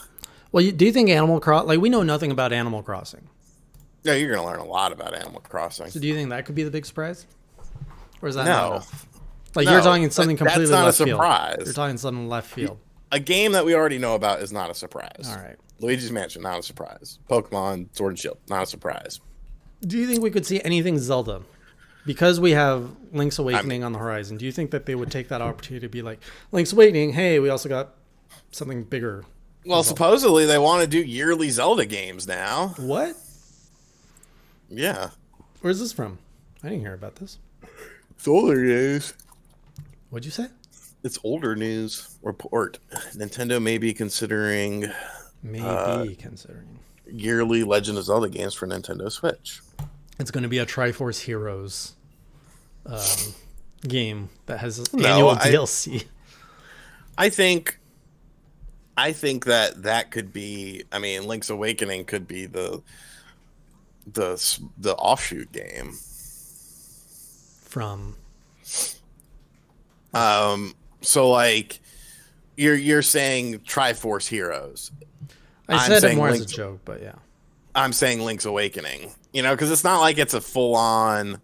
Well, do you think Animal Crossing? Like, we know nothing about Animal Crossing.
Yeah, you're going to learn a lot about Animal Crossing.
So, do you think that could be the big surprise, or is that
no?
Not enough? Like, you're talking something completely
that's not
left
a surprise.
field. You're talking something left field.
A game that we already know about is not a surprise.
All right.
Luigi's Mansion, not a surprise. Pokemon Sword and Shield, not a surprise.
Do you think we could see anything Zelda? Because we have Link's Awakening on the horizon, do you think that they would take that opportunity to be like, Link's Awakening, hey, we also got something bigger?
Well, supposedly they want to do yearly Zelda games now.
What?
Yeah.
Where's this from? I didn't hear about this.
It's older news.
What'd you say?
It's older news report. Nintendo may be considering
Considering
yearly Legend of Zelda games for Nintendo Switch.
it's going to be a Triforce Heroes game that has annual DLC.
I think that could be. I mean, Link's Awakening could be the offshoot game
From
So like you're saying Triforce Heroes.
I said it more as a joke, but yeah.
I'm saying Link's Awakening. You know, because it's not like it's a full on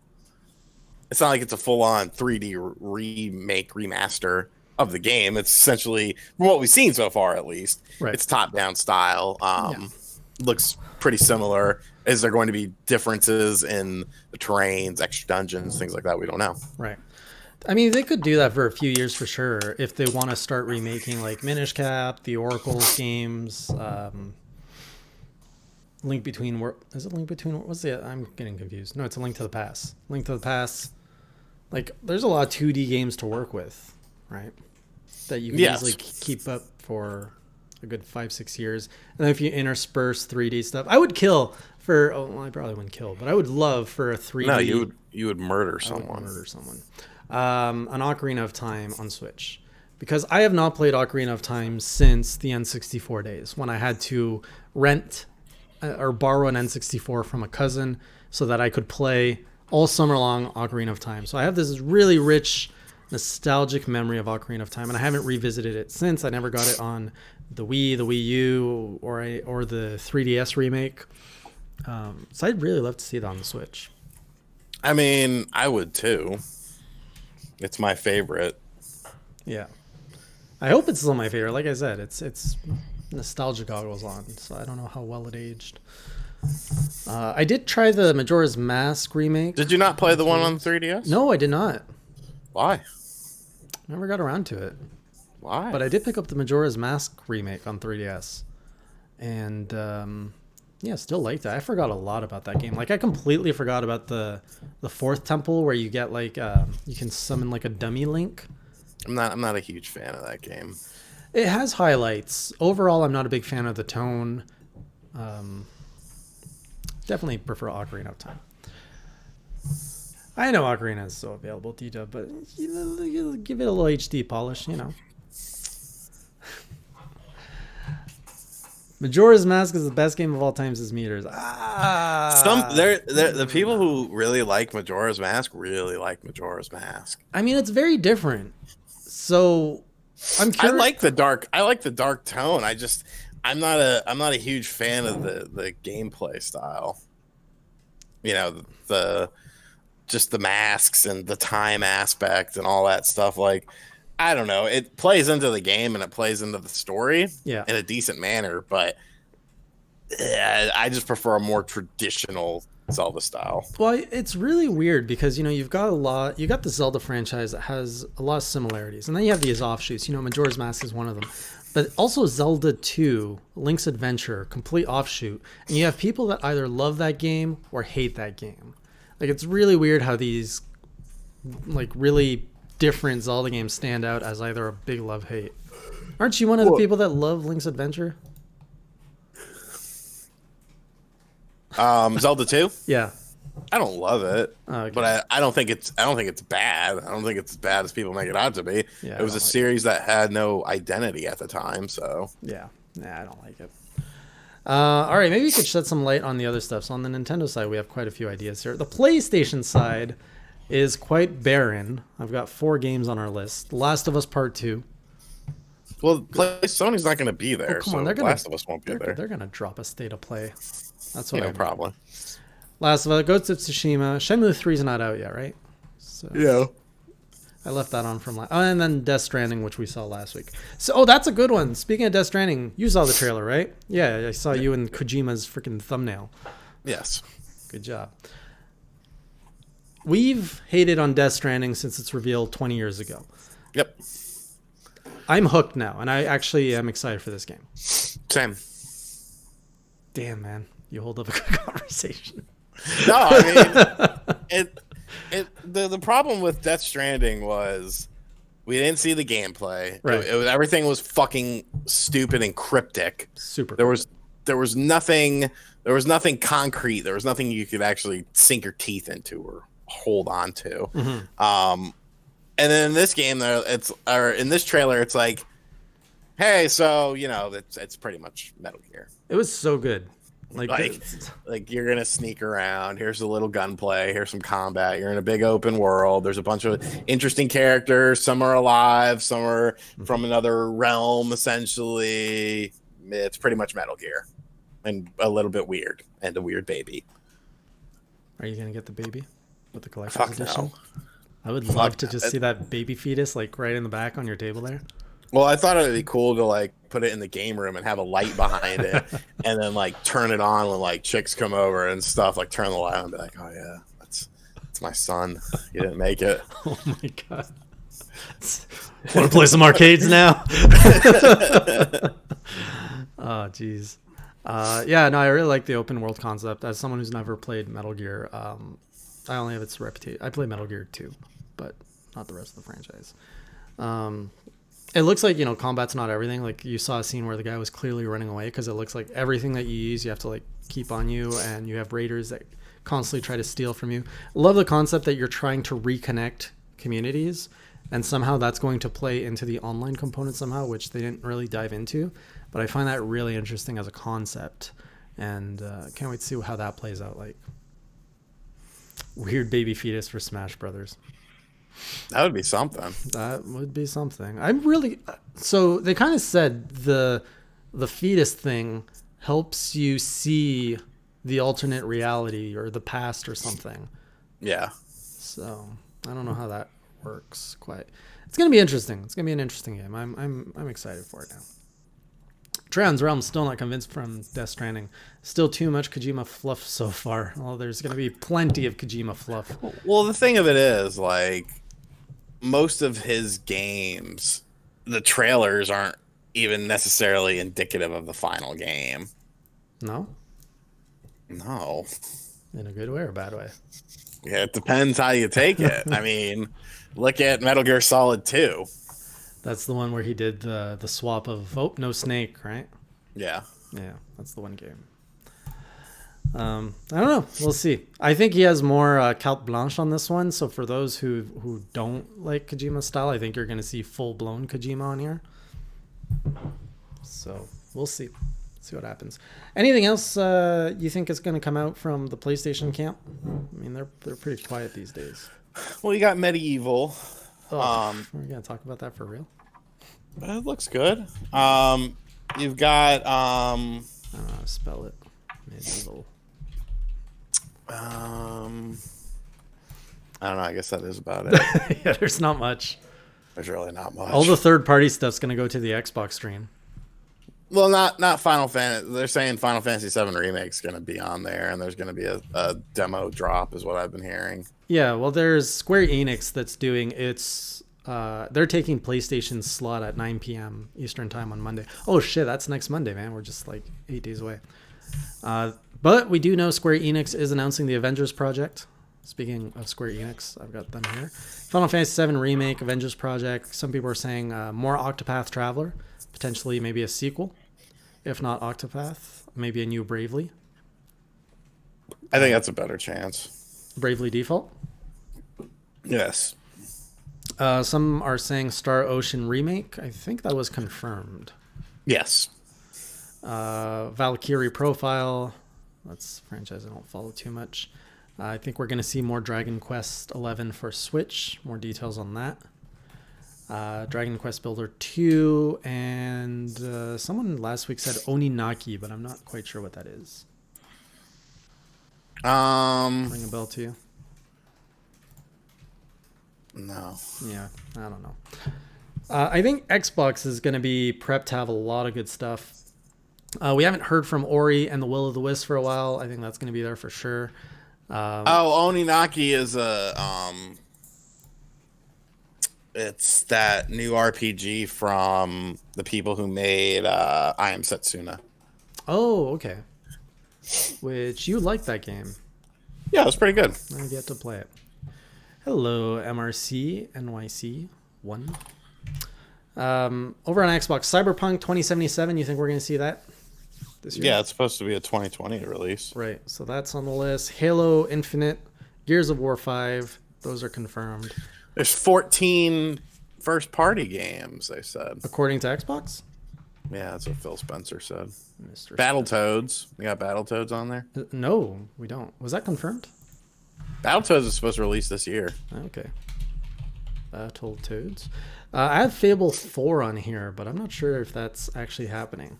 3D remake remaster of the game. It's essentially, from what we've seen so far at least,
right.
It's top down style. Looks pretty similar. Is there going to be differences in the terrains, extra dungeons, things like that? We don't know.
Right. I mean, they could do that for a few years for sure if they want to start remaking like Minish Cap, the Oracle's games, Link Between. Is it Link Between? What's the? I'm getting confused. No, it's a Link to the Past. Link to the Past. Like, there's a lot of 2D games to work with, right? That you can easily keep up for a good 5-6 years. And then if you intersperse 3D stuff, I would kill for. Oh, well, I probably wouldn't kill, but I would love for a 3D.
No, you would murder someone.
An Ocarina of Time on Switch, because I have not played Ocarina of Time since the N64 days, when I had to rent or borrow an N64 from a cousin so that I could play all summer long Ocarina of Time. So I have this really rich nostalgic memory of Ocarina of Time, and I haven't revisited it since. I never got it on the Wii, the Wii U, or the 3DS remake. So I'd really love to see that on the Switch.
I mean, I would too. It's my favorite.
Yeah. I hope it's still my favorite. Like I said, it's nostalgia goggles on, so I don't know how well it aged. I did try the Majora's Mask remake.
Did you not play the one on 3DS?
No, I did not.
Why?
Never got around to it.
Why?
But I did pick up the Majora's Mask remake on 3DS. And yeah, still liked it. I forgot a lot about that game. Like, I completely forgot about the fourth temple where you get like you can summon like a dummy Link.
I'm not a huge fan of that game.
It has highlights. Overall, I'm not a big fan of the tone. Definitely prefer Ocarina of Time. I know Ocarina is still available, D-Dub, but you give it a little HD polish, you know. Majora's Mask is the best game of all time, says Meters.
The people who really like Majora's Mask really like Majora's Mask.
I mean, it's very different. So I'm curious.
I like the dark tone. I'm not a huge fan of the gameplay style. You know, the masks and the time aspect and all that stuff. Like, I don't know. It plays into the game and it plays into the story in a decent manner, but I just prefer a more traditional Zelda style.
Well, it's really weird because, you've got the Zelda franchise that has a lot of similarities. And then you have these offshoots. Majora's Mask is one of them. But also Zelda 2, Link's Adventure, complete offshoot. And you have people that either love that game or hate that game. Like, it's really weird how these, like, really different Zelda games stand out as either a big love-hate. Aren't you one of the people that love Link's Adventure?
Zelda 2?
Yeah.
I don't love it,
okay.
but I don't think it's bad. I don't think it's as bad as people make it out to be.
Yeah,
it was a series that had no identity at the time, so
yeah, I don't like it. All right, maybe you could shed some light on the other stuff. So on the Nintendo side, we have quite a few ideas here. The PlayStation side is quite barren. I've got 4 games on our list. The Last of Us Part 2.
Well, Sony's not going to be there,
come on,
so Last of Us won't be there.
They're going to drop a state of play. That's what I mean.
Probably.
Last of Us, Ghost of Tsushima. Shenmue 3 is not out yet, right? So
Yeah.
I left that on from last. Oh, and then Death Stranding, which we saw last week. So, that's a good one. Speaking of Death Stranding, you saw the trailer, right? Yeah, I saw you in Kojima's freaking thumbnail.
Yes.
Good job. We've hated on Death Stranding since its reveal 20 years ago.
Yep.
I'm hooked now, and I actually am excited for this game.
Same.
Damn, man. You hold up a good conversation.
No, I mean, the problem with Death Stranding was we didn't see the gameplay.
Right.
Everything was fucking stupid and cryptic.
Super.
There was nothing concrete. There was nothing you could actually sink your teeth into or hold on to.
Mm-hmm.
And then in this game, in this trailer, it's like, hey, so it's pretty much Metal Gear.
It was so good.
Like you're gonna sneak around. Here's a little gunplay. Here's some combat. You're in a big open world. There's a bunch of interesting characters. Some are alive. Some are from another realm. Essentially, it's pretty much Metal Gear, and a little bit weird, and a weird baby.
Are you gonna get the baby with the collector's edition?
No.
I would love to just see that baby fetus like right in the back on your table there.
Well, I thought it would be cool to like put it in the game room and have a light behind it, and then like turn it on when like chicks come over and stuff. Like turn the light on and be like, "Oh yeah, that's my son. He didn't make it."
Oh my god! Want to play some arcades now? Oh jeez. Yeah, no, I really like the open world concept. As someone who's never played Metal Gear, I only have its reputation. I play Metal Gear 2, but not the rest of the franchise. It looks like, combat's not everything. Like, you saw a scene where the guy was clearly running away because it looks like everything that you use, you have to, like, keep on you, and you have raiders that constantly try to steal from you. I love the concept that you're trying to reconnect communities, and somehow that's going to play into the online component somehow, which they didn't really dive into. But I find that really interesting as a concept, and can't wait to see how that plays out. Like, weird baby fetus for Smash Brothers.
That would be something.
That would be something. So they kind of said the fetus thing helps you see the alternate reality or the past or something.
Yeah.
So I don't know how that works quite. It's gonna be interesting. It's gonna be an interesting game. I'm excited for it now. Trans Realm still not convinced from Death Stranding. Still too much Kojima fluff so far. Well, there's gonna be plenty of Kojima fluff.
Well, the thing of it is, like, most of his games, the trailers aren't even necessarily indicative of the final game.
No?
No.
In a good way or a bad way?
Yeah, it depends how you take it. I mean, look at Metal Gear Solid 2.
That's the one where he did the swap of, no snake, right?
Yeah.
Yeah, that's the one game. I don't know. We'll see. I think he has more carte blanche on this one. So for those who don't like Kojima style, I think you're going to see full-blown Kojima on here. So we'll see. see what happens. Anything else you think is going to come out from the PlayStation camp? I mean, they're pretty quiet these days.
Well, you got Medieval.
We're going to talk about that for real?
It looks good. You've got
I don't know how to spell it. Medieval.
I don't know. I guess that is about it.
Yeah, there's not much.
There's really not much.
All the third-party stuff's going to go to the Xbox stream.
Well, not Final Fantasy. They're saying Final Fantasy VII Remake's going to be on there, and there's going to be a demo drop, is what I've been hearing.
Yeah, well, there's Square Enix that's doing its. They're taking PlayStation's slot at 9 p.m. Eastern time on Monday. Oh shit, that's next Monday, man. We're just like 8 days away. But we do know Square Enix is announcing the Avengers project. Speaking of Square Enix, I've got them here. Final Fantasy VII Remake, Avengers project. Some people are saying more Octopath Traveler, potentially maybe a sequel. If not Octopath, maybe a new Bravely.
I think that's a better chance.
Bravely Default.
Yes.
Some are saying Star Ocean Remake. I think that was confirmed.
Yes.
Valkyrie Profile. That's a franchise I don't follow too much. I think we're going to see more Dragon Quest 11 for Switch. More details on that. Dragon Quest Builder 2. And someone last week said Oninaki, but I'm not quite sure what that is. Ring a bell to you?
No.
Yeah, I don't know. I think Xbox is going to be prepped to have a lot of good stuff. We haven't heard from Ori and the Will of the Wisp for a while. I think that's going to be there for sure.
Oninaki is it's that new RPG from the people who made I Am Setsuna.
Oh, okay. Which you like that game.
Yeah, it was pretty good.
I've yet to play it. Hello, MRC NYC 1. Over on Xbox, Cyberpunk 2077. You think we're going to see that this year?
Yeah, it's supposed to be a 2020 release.
Right. So that's on the list. Halo Infinite, Gears of War 5. Those are confirmed.
There's 14 first-party games, they said.
According to Xbox?
Yeah, that's what Phil Spencer said.
Mr.
Battletoads. We got Battletoads on there.
No, we don't. Was that confirmed?
Battletoads is supposed to release this year.
Okay. Battletoads. I have Fable 4 on here, but I'm not sure if that's actually happening.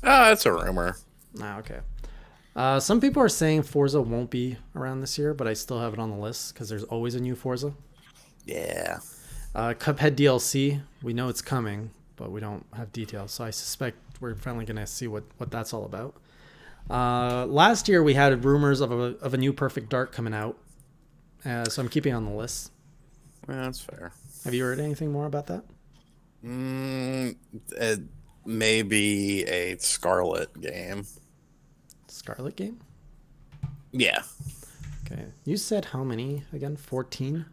It's a rumor.
Okay. Some people are saying Forza won't be around this year, but I still have it on the list because there's always a new Forza.
Yeah.
Cuphead DLC. We know it's coming, but we don't have details. So I suspect we're finally going to see what that's all about. Last year we had rumors of a new Perfect Dark coming out. So I'm keeping it on the list.
Yeah, that's fair.
Have you heard anything more about that?
It may be a Scarlet game.
Scarlet game?
Yeah.
Okay. You said how many again? 14?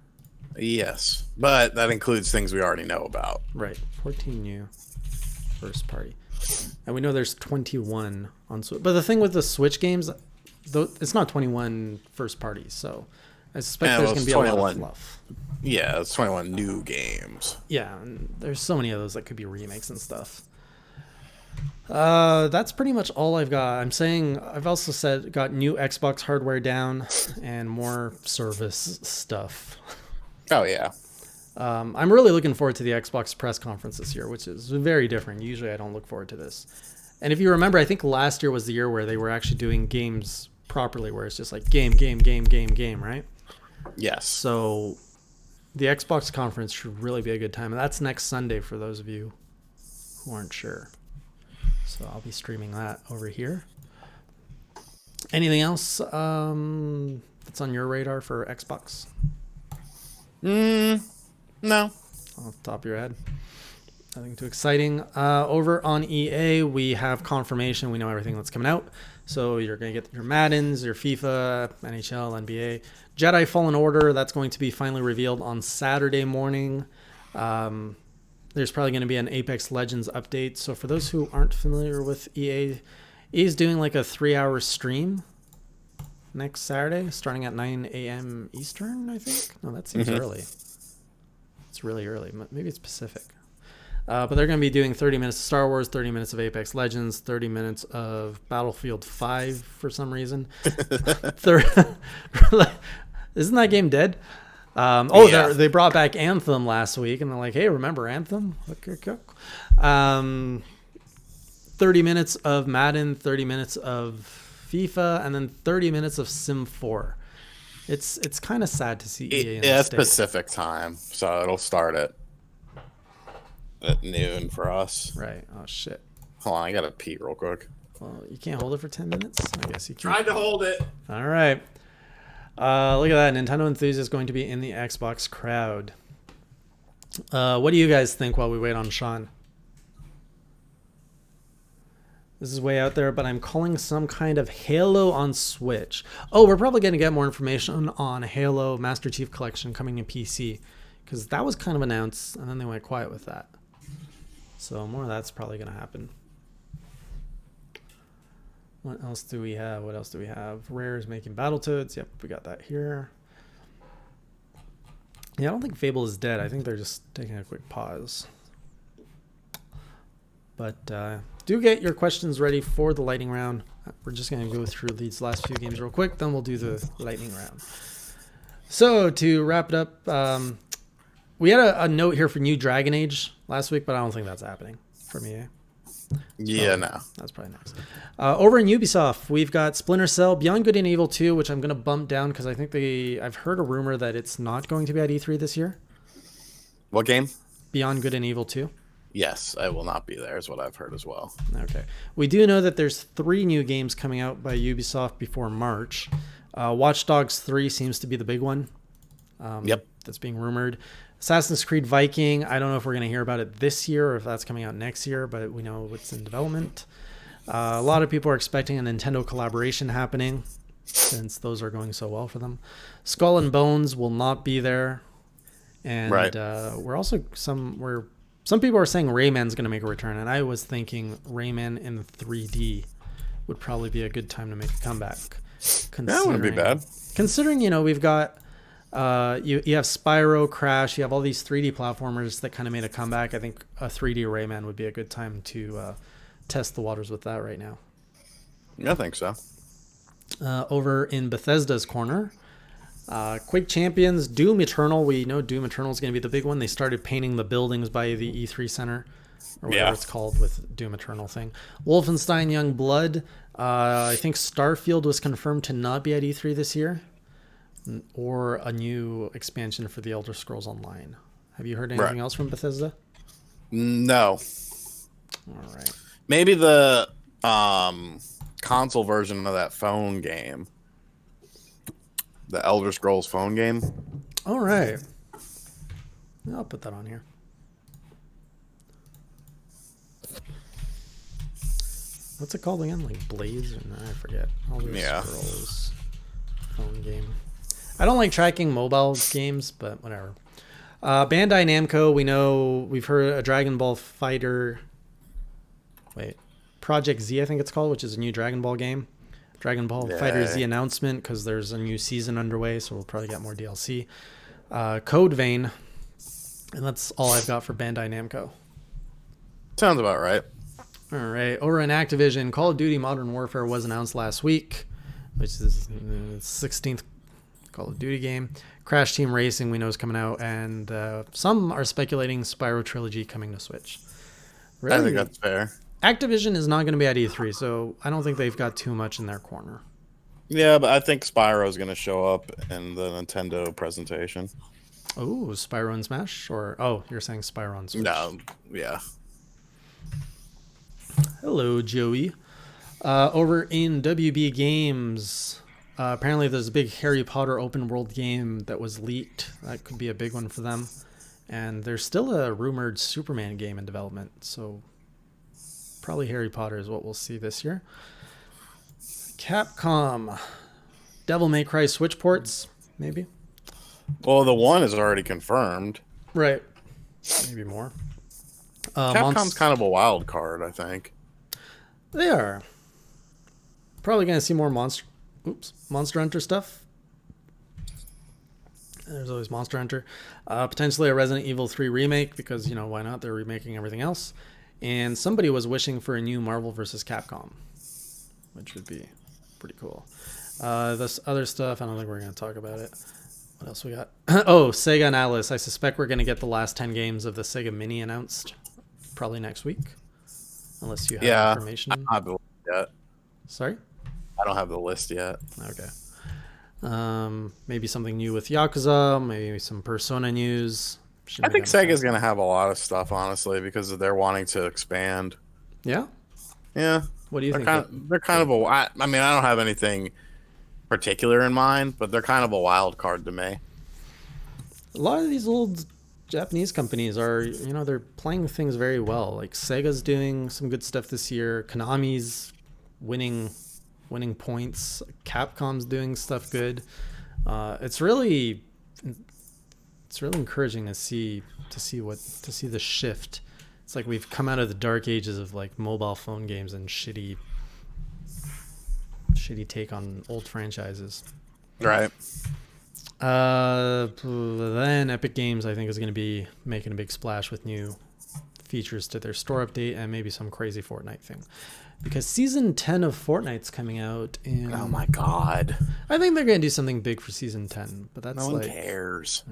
Yes. But that includes things we already know about.
Right. 14 new first party. And we know there's 21 on Switch. But the thing with the Switch games, though, it's not 21 first parties. So I suspect there's going to be a lot of fluff.
Yeah, it's 21 new games.
Yeah, and there's so many of those that could be remakes and stuff. That's pretty much all I've got. I've also got new Xbox hardware down and more service stuff.
Oh, yeah.
I'm really looking forward to the Xbox press conference this year, which is very different. Usually I don't look forward to this. And if you remember, I think last year was the year where they were actually doing games properly, where it's just like game, right?
Yes.
So the Xbox conference should really be a good time. And that's next Sunday for those of you who aren't sure. So I'll be streaming that over here. Anything else that's on your radar for Xbox?
No.
Off the top of your head? Nothing too exciting. Over on EA, we have confirmation. We know everything that's coming out. So you're going to get your Maddens, your FIFA, NHL, NBA. Jedi Fallen Order, that's going to be finally revealed on Saturday morning. There's probably going to be an Apex Legends update. So for those who aren't familiar with EA is doing like a 3-hour stream next Saturday, starting at 9 a.m. Eastern, I think. No, that seems early. It's really early. Maybe it's Pacific. But they're going to be doing 30 minutes of Star Wars, 30 minutes of Apex Legends, 30 minutes of Battlefield 5 for some reason. Isn't that game dead? They brought back Anthem last week, and they're like, hey, remember Anthem? 30 minutes of Madden, 30 minutes of FIFA, and then 30 minutes of Sim 4. It's kind of sad to see EA in
it's Pacific time, so it'll start at noon for us.
Right. Oh, shit.
Hold on, I gotta pee real quick.
Well, you can't hold it for 10 minutes? I guess you can.
Tried to hold it.
All right. Look at that. Nintendo enthusiast going to be in the Xbox crowd. What do you guys think while we wait on Sean? This is way out there, but I'm calling some kind of Halo on Switch. Oh, we're probably going to get more information on Halo Master Chief Collection coming to PC, because that was kind of announced, and then they went quiet with that. So more of that's probably going to happen. What else do we have? Rare is making Battletoads. Yep, we got that here. Yeah, I don't think Fable is dead. I think they're just taking a quick pause. But do get your questions ready for the lightning round. We're just going to go through these last few games real quick, then we'll do the lightning round. So to wrap it up, we had a note here for New Dragon Age last week, but I don't think that's happening for me.
Yeah, no.
That's probably next. Over in Ubisoft, we've got Splinter Cell, Beyond Good and Evil 2, which I'm going to bump down because I think I've heard a rumor that it's not going to be at E3 this year.
What game?
Beyond Good and Evil 2.
Yes, I will not be there, is what I've heard as well.
Okay. We do know that there's 3 new games coming out by Ubisoft before March. Watch Dogs 3 seems to be the big one.
Yep.
That's being rumored. Assassin's Creed Viking, I don't know if we're going to hear about it this year or if that's coming out next year, but we know it's in development. A lot of people are expecting a Nintendo collaboration happening since those are going so well for them. Skull and Bones will not be there. And
right.
we're also some people are saying Rayman's going to make a return, and I was thinking Rayman in 3D would probably be a good time to make a comeback.
That wouldn't be bad.
Considering, we've got you have Spyro, Crash, you have all these 3D platformers that kind of made a comeback. I think a 3D Rayman would be a good time to test the waters with that right now.
I think so.
Over in Bethesda's corner, Quake Champions, Doom Eternal. We know Doom Eternal is going to be the big one. They started painting the buildings by the E3 Center, or whatever it's called with Doom Eternal thing. Wolfenstein Young Blood. I think Starfield was confirmed to not be at E3 this year, or a new expansion for the Elder Scrolls Online. Have you heard anything else from Bethesda?
No.
All right.
Maybe the console version of that phone game. The Elder Scrolls phone game.
All right. I'll put that on here. What's it called again? Like Blaze? No, I forget. Elder Scrolls phone game. I don't like tracking mobile games, but whatever. Bandai Namco, we've heard a Dragon Ball Fighter. Wait, Project Z, I think it's called, which is a new Dragon Ball game. Dragon Ball Fighter Z announcement because there's a new season underway, so we'll probably get more DLC. Code Vein, and that's all I've got for Bandai Namco.
Sounds about right.
All right, over in Activision, Call of Duty Modern Warfare was announced last week, which is the 16th Call of Duty game. Crash Team Racing we know is coming out, and some are speculating Spyro Trilogy coming to Switch. Really?
I think that's fair.
Activision is not going to be at E3, so I don't think they've got too much in their corner.
Yeah, but I think Spyro is going to show up in the Nintendo presentation.
Oh, Spyro and Smash? You're saying Spyro and Switch.
No, yeah.
Hello, Joey. Over in WB Games, apparently there's a big Harry Potter open world game that was leaked. That could be a big one for them. And there's still a rumored Superman game in development, so probably Harry Potter is what we'll see this year. Capcom, Devil May Cry Switch ports, maybe?
Well, the one is already confirmed.
Right. Maybe more.
Capcom's kind of a wild card, I think.
They are. Probably going to see more Monster Hunter stuff. There's always Monster Hunter. Potentially a Resident Evil 3 remake because, why not? They're remaking everything else. And somebody was wishing for a new Marvel vs. Capcom, which would be pretty cool. This other stuff, I don't think we're going to talk about it. What else we got? Oh, Sega and Atlas. I suspect we're going to get the last 10 games of the Sega Mini announced probably next week. Unless you have information.
I don't have the list yet.
Sorry?
I don't have the list yet.
Okay. Maybe something new with Yakuza, maybe some Persona news.
I think Sega's going to have a lot of stuff, honestly, because they're wanting to expand.
Yeah?
Yeah.
What do you think?
They're kind of I don't have anything particular in mind, but they're kind of a wild card to me.
A lot of these old Japanese companies are, they're playing things very well. Like Sega's doing some good stuff this year. Konami's winning points. Capcom's doing stuff good. It's really encouraging to see the shift. It's like we've come out of the dark ages of like mobile phone games and shitty take on old franchises.
Right.
Then Epic Games, I think, is going to be making a big splash with new features to their store update and maybe some crazy Fortnite thing. Because Season 10 of Fortnite's coming out in...
Oh my god.
I think they're going to do something big for Season 10, but that's
no one cares.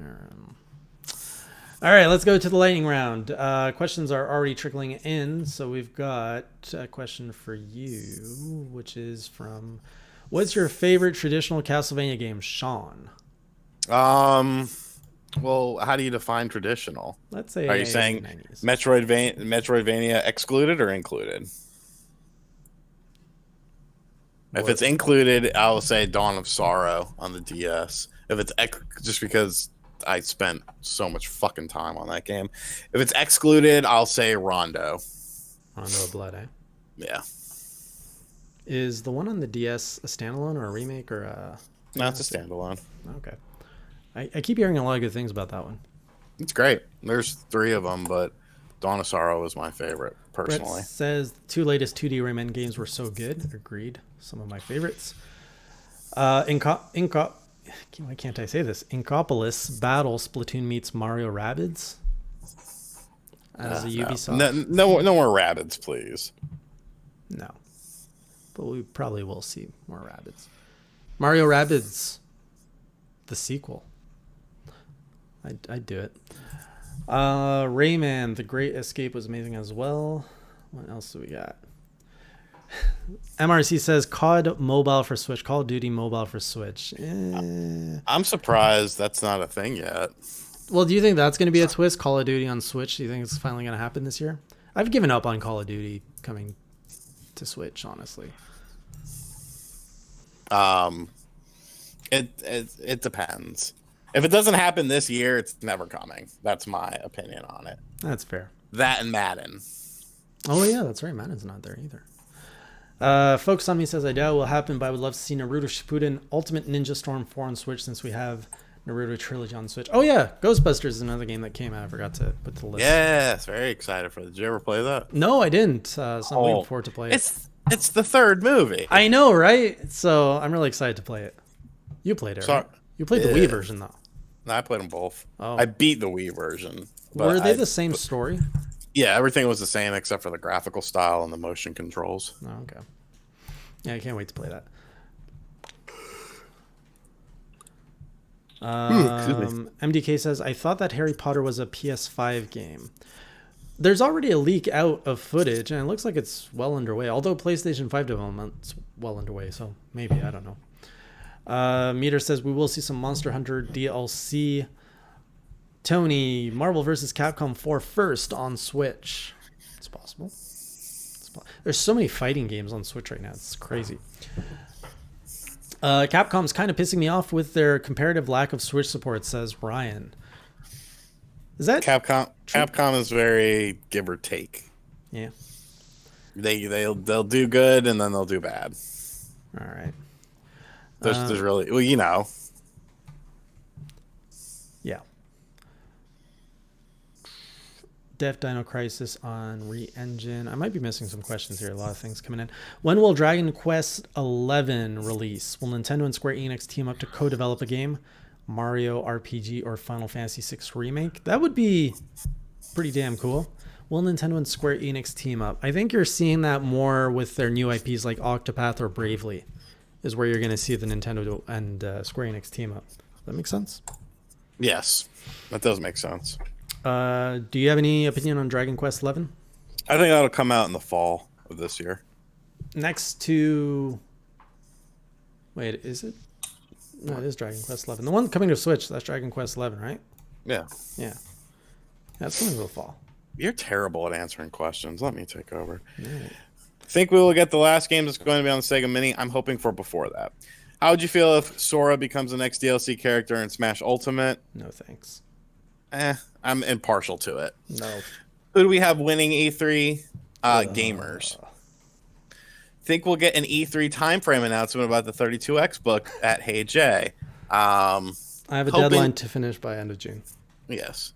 All right, let's go to the lightning round. Questions are already trickling in, so we've got a question for you, which is from... What's your favorite traditional Castlevania game, Sean?
Well, how do you define traditional?
Let's say...
Are you saying
90s.
Metroidvania excluded or included? If it's included, I'll say Dawn of Sorrow on the DS. If it's just because I spent so much fucking time on that game. If it's excluded, I'll say Rondo.
Rondo of Blood, eh?
Yeah.
Is the one on the DS a standalone or a remake or a...
No, it's a standalone.
Okay. I keep hearing a lot of good things about that one.
It's great. There's 3 of them, but Dawn of Sorrow is my favorite, personally.
Brett says the 2 latest 2D Rayman games were so good. Agreed. Some of my favorites. Why can't I say this? Inkopolis Battle Splatoon meets Mario Rabbids as a Ubisoft.
No more Rabbids, please.
No. But we probably will see more Rabbids. Mario Rabbids, the sequel. I'd do it. Rayman, The Great Escape was amazing as well. What else do we got? MRC says COD mobile for Switch. Call of Duty mobile for Switch.
I'm surprised that's not a thing yet.
Well, do you think that's going to be a twist? Call of Duty on Switch? Do you think it's finally going to happen this year? I've given up on Call of Duty coming to Switch, honestly.
It depends. If it doesn't happen this year, it's never coming. That's my opinion on it.
That's fair.
That and Madden.
Oh yeah, that's right. Madden's not there either. Focus on Me says, I doubt it will happen, but I would love to see Naruto Shippuden Ultimate Ninja Storm 4 on Switch since we have Naruto Trilogy on Switch. Oh yeah, Ghostbusters is another game that came out. I forgot to put to the list.
Yes, very excited for it. Did you ever play that?
No, I didn't. So I'm looking forward to play it.
It's the 3rd movie.
I know, right? So I'm really excited to play it. You played it, right? You played the Wii version, though.
No, I played them both.
Oh.
I beat the Wii version.
Were they the same story?
Yeah, everything was the same except for the graphical style and the motion controls.
Oh, okay. Yeah, I can't wait to play that. MDK says, I thought that Harry Potter was a PS5 game. There's already a leak out of footage, and it looks like it's well underway. Although PlayStation 5 development's well underway, so maybe, I don't know. Meter says, we will see some Monster Hunter DLC. Tony, Marvel vs. Capcom 4 first on Switch. It's possible. There's so many fighting games on Switch right now. It's crazy. Capcom's kind of pissing me off with their comparative lack of Switch support, says Ryan. Is that
Capcom? True? Capcom is very give or take.
Yeah.
They'll do good and then they'll do bad.
All right.
There's really, well, you know.
Yeah. Def Dino Crisis on Re-Engine. I might be missing some questions here. A lot of things coming in. When will Dragon Quest XI release? Will Nintendo and Square Enix team up to co-develop a game? Mario RPG or Final Fantasy VI Remake. That would be pretty damn cool. Will Nintendo and Square Enix team up? I think you're seeing that more with their new IPs like Octopath or Bravely, is where you're going to see the Nintendo and Square Enix team up. Does that make sense?
Yes, that does make sense.
Do you have any opinion on Dragon Quest XI?
I think that'll come out in the fall of this year.
Next to... Wait, is it? No, it is Dragon Quest XI. The one coming to Switch, that's Dragon Quest XI, right?
Yeah.
Yeah. That's coming to the fall.
You're terrible at answering questions. Let me take over.
Right.
Think we will get the last game that's going to be on the Sega Mini? I'm hoping for before that. How would you feel if Sora becomes the next DLC character in Smash Ultimate?
No thanks.
I'm impartial to it.
No.
Who do we have winning E3? Gamers. Think we'll get an E3 timeframe announcement about the 32X book at Hey J.
I have a deadline to finish by end of June.
Yes.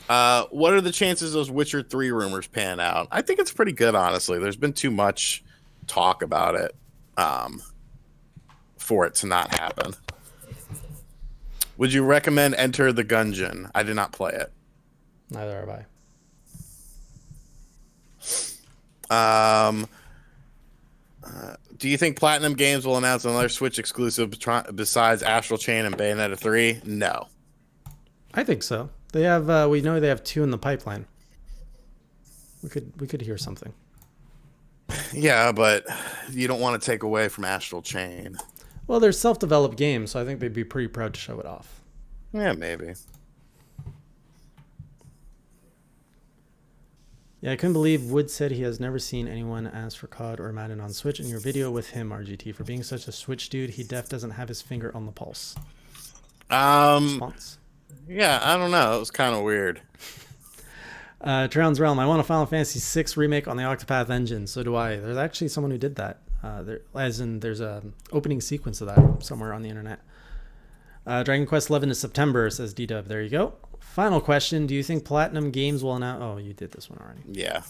What are the chances those Witcher 3 rumors pan out? I think it's pretty good, honestly. There's been too much talk about it for it to not happen. Would you recommend Enter the Gungeon? I did not play it.
Neither have
I. Do you think Platinum Games will announce another Switch exclusive besides Astral Chain and Bayonetta 3? No.
I think so. They have. We know they have 2 in the pipeline. We could hear something.
Yeah, but you don't want to take away from Astral Chain.
Well, they're self-developed games, so I think they'd be pretty proud to show it off.
Yeah, maybe.
Yeah, I couldn't believe Wood said he has never seen anyone ask for COD or Madden on Switch. In your video with him, RGT, for being such a Switch dude, he doesn't have his finger on the pulse. Response.
Yeah, I don't know. It was kind of weird.
Drown's Realm. I want a Final Fantasy VI remake on the Octopath engine. So do I. There's actually someone who did that. There's a opening sequence of that somewhere on the internet. Dragon Quest XI is September, says D-Dub. There you go. Final question. Do you think Platinum Games will announce... Oh, you did this one already.
Yeah.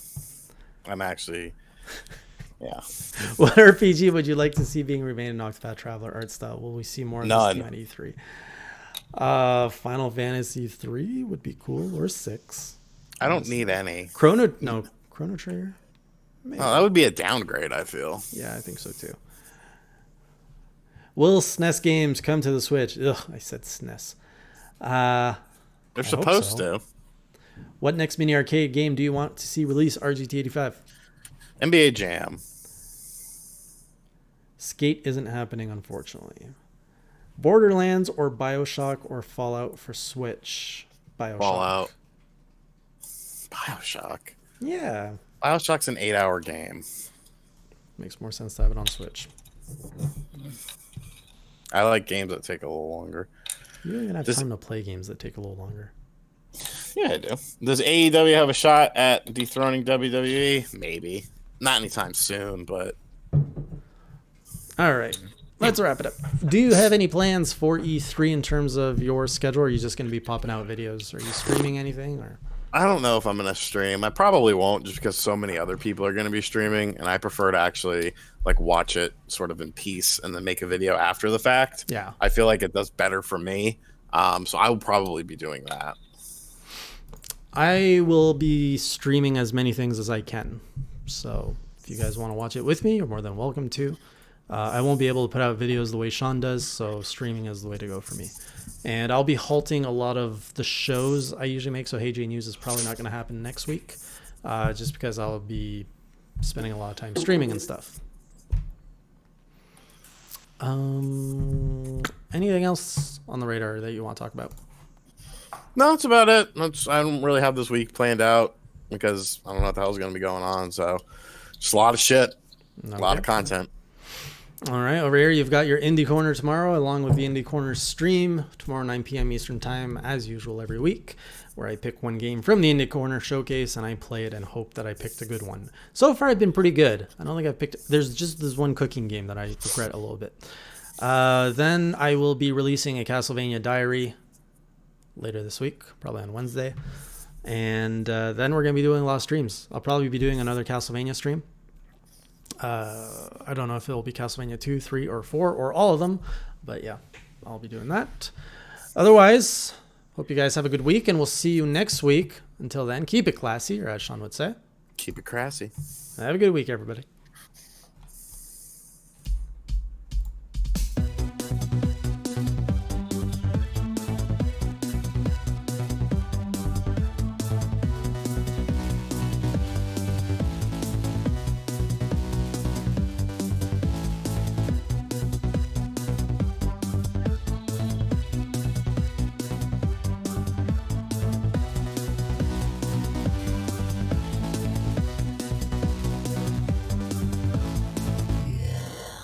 I'm actually... Yeah.
What RPG would you like to see being remade in Octopath Traveler art style? Will we see more of this at E3? Final Fantasy 3 would be cool, or 6.
I don't need any.
Chrono Trigger? Maybe.
Oh, that would be a downgrade, I feel.
Yeah, I think so too. Will SNES games come to the Switch? Ugh, I said SNES.
They're supposed to.
What next mini arcade game do you want to see release RGT85?
NBA Jam.
Skate isn't happening, unfortunately. Borderlands or BioShock or Fallout for Switch? BioShock.
BioShock.
Yeah.
BioShock's an 8-hour game.
Makes more sense to have it on Switch.
I like games that take a little longer.
You don't even have time to play games that take a little longer.
Yeah, I do. Does AEW have a shot at dethroning WWE? Maybe. Not anytime soon, but...
All right. Let's wrap it up. Do you have any plans for E3 in terms of your schedule? Or are you just going to be popping out videos? Are you streaming anything? Or
I don't know if I'm going to stream. I probably won't, just because so many other people are going to be streaming, and I prefer to actually watch it sort of in peace and then make a video after the fact.
Yeah.
I feel like it does better for me. So I will probably be doing that.
I will be streaming as many things as I can. So if you guys want to watch it with me, you're more than welcome to. I won't be able to put out videos the way Sean does, so streaming is the way to go for me. And I'll be halting a lot of the shows I usually make, so Hey J News is probably not going to happen next week, just because I'll be spending a lot of time streaming and stuff. Anything else on the radar that you want to talk about?
No, that's about it. I don't really have this week planned out because I don't know what the hell's going to be going on. So just a lot of shit, a lot of content.
All right, over here you've got your Indie Corner tomorrow, along with the Indie Corner stream tomorrow 9 p.m. Eastern Time, as usual every week, where I pick one game from the Indie Corner showcase and I play it and hope that I picked a good one. So far, I've been pretty good. I don't think I've picked. There's just this one cooking game that I regret a little bit. Then I will be releasing a Castlevania Diary later this week, probably on Wednesday, and then we're gonna be doing a lot of streams. I'll probably be doing another Castlevania stream. I don't know if it'll be Castlevania 2, 3, or 4, or all of them, but yeah, I'll be doing that. Otherwise, hope you guys have a good week, and we'll see you next week. Until then, keep it classy, or as Sean would say,
Keep it crassy.
have a good week, everybody.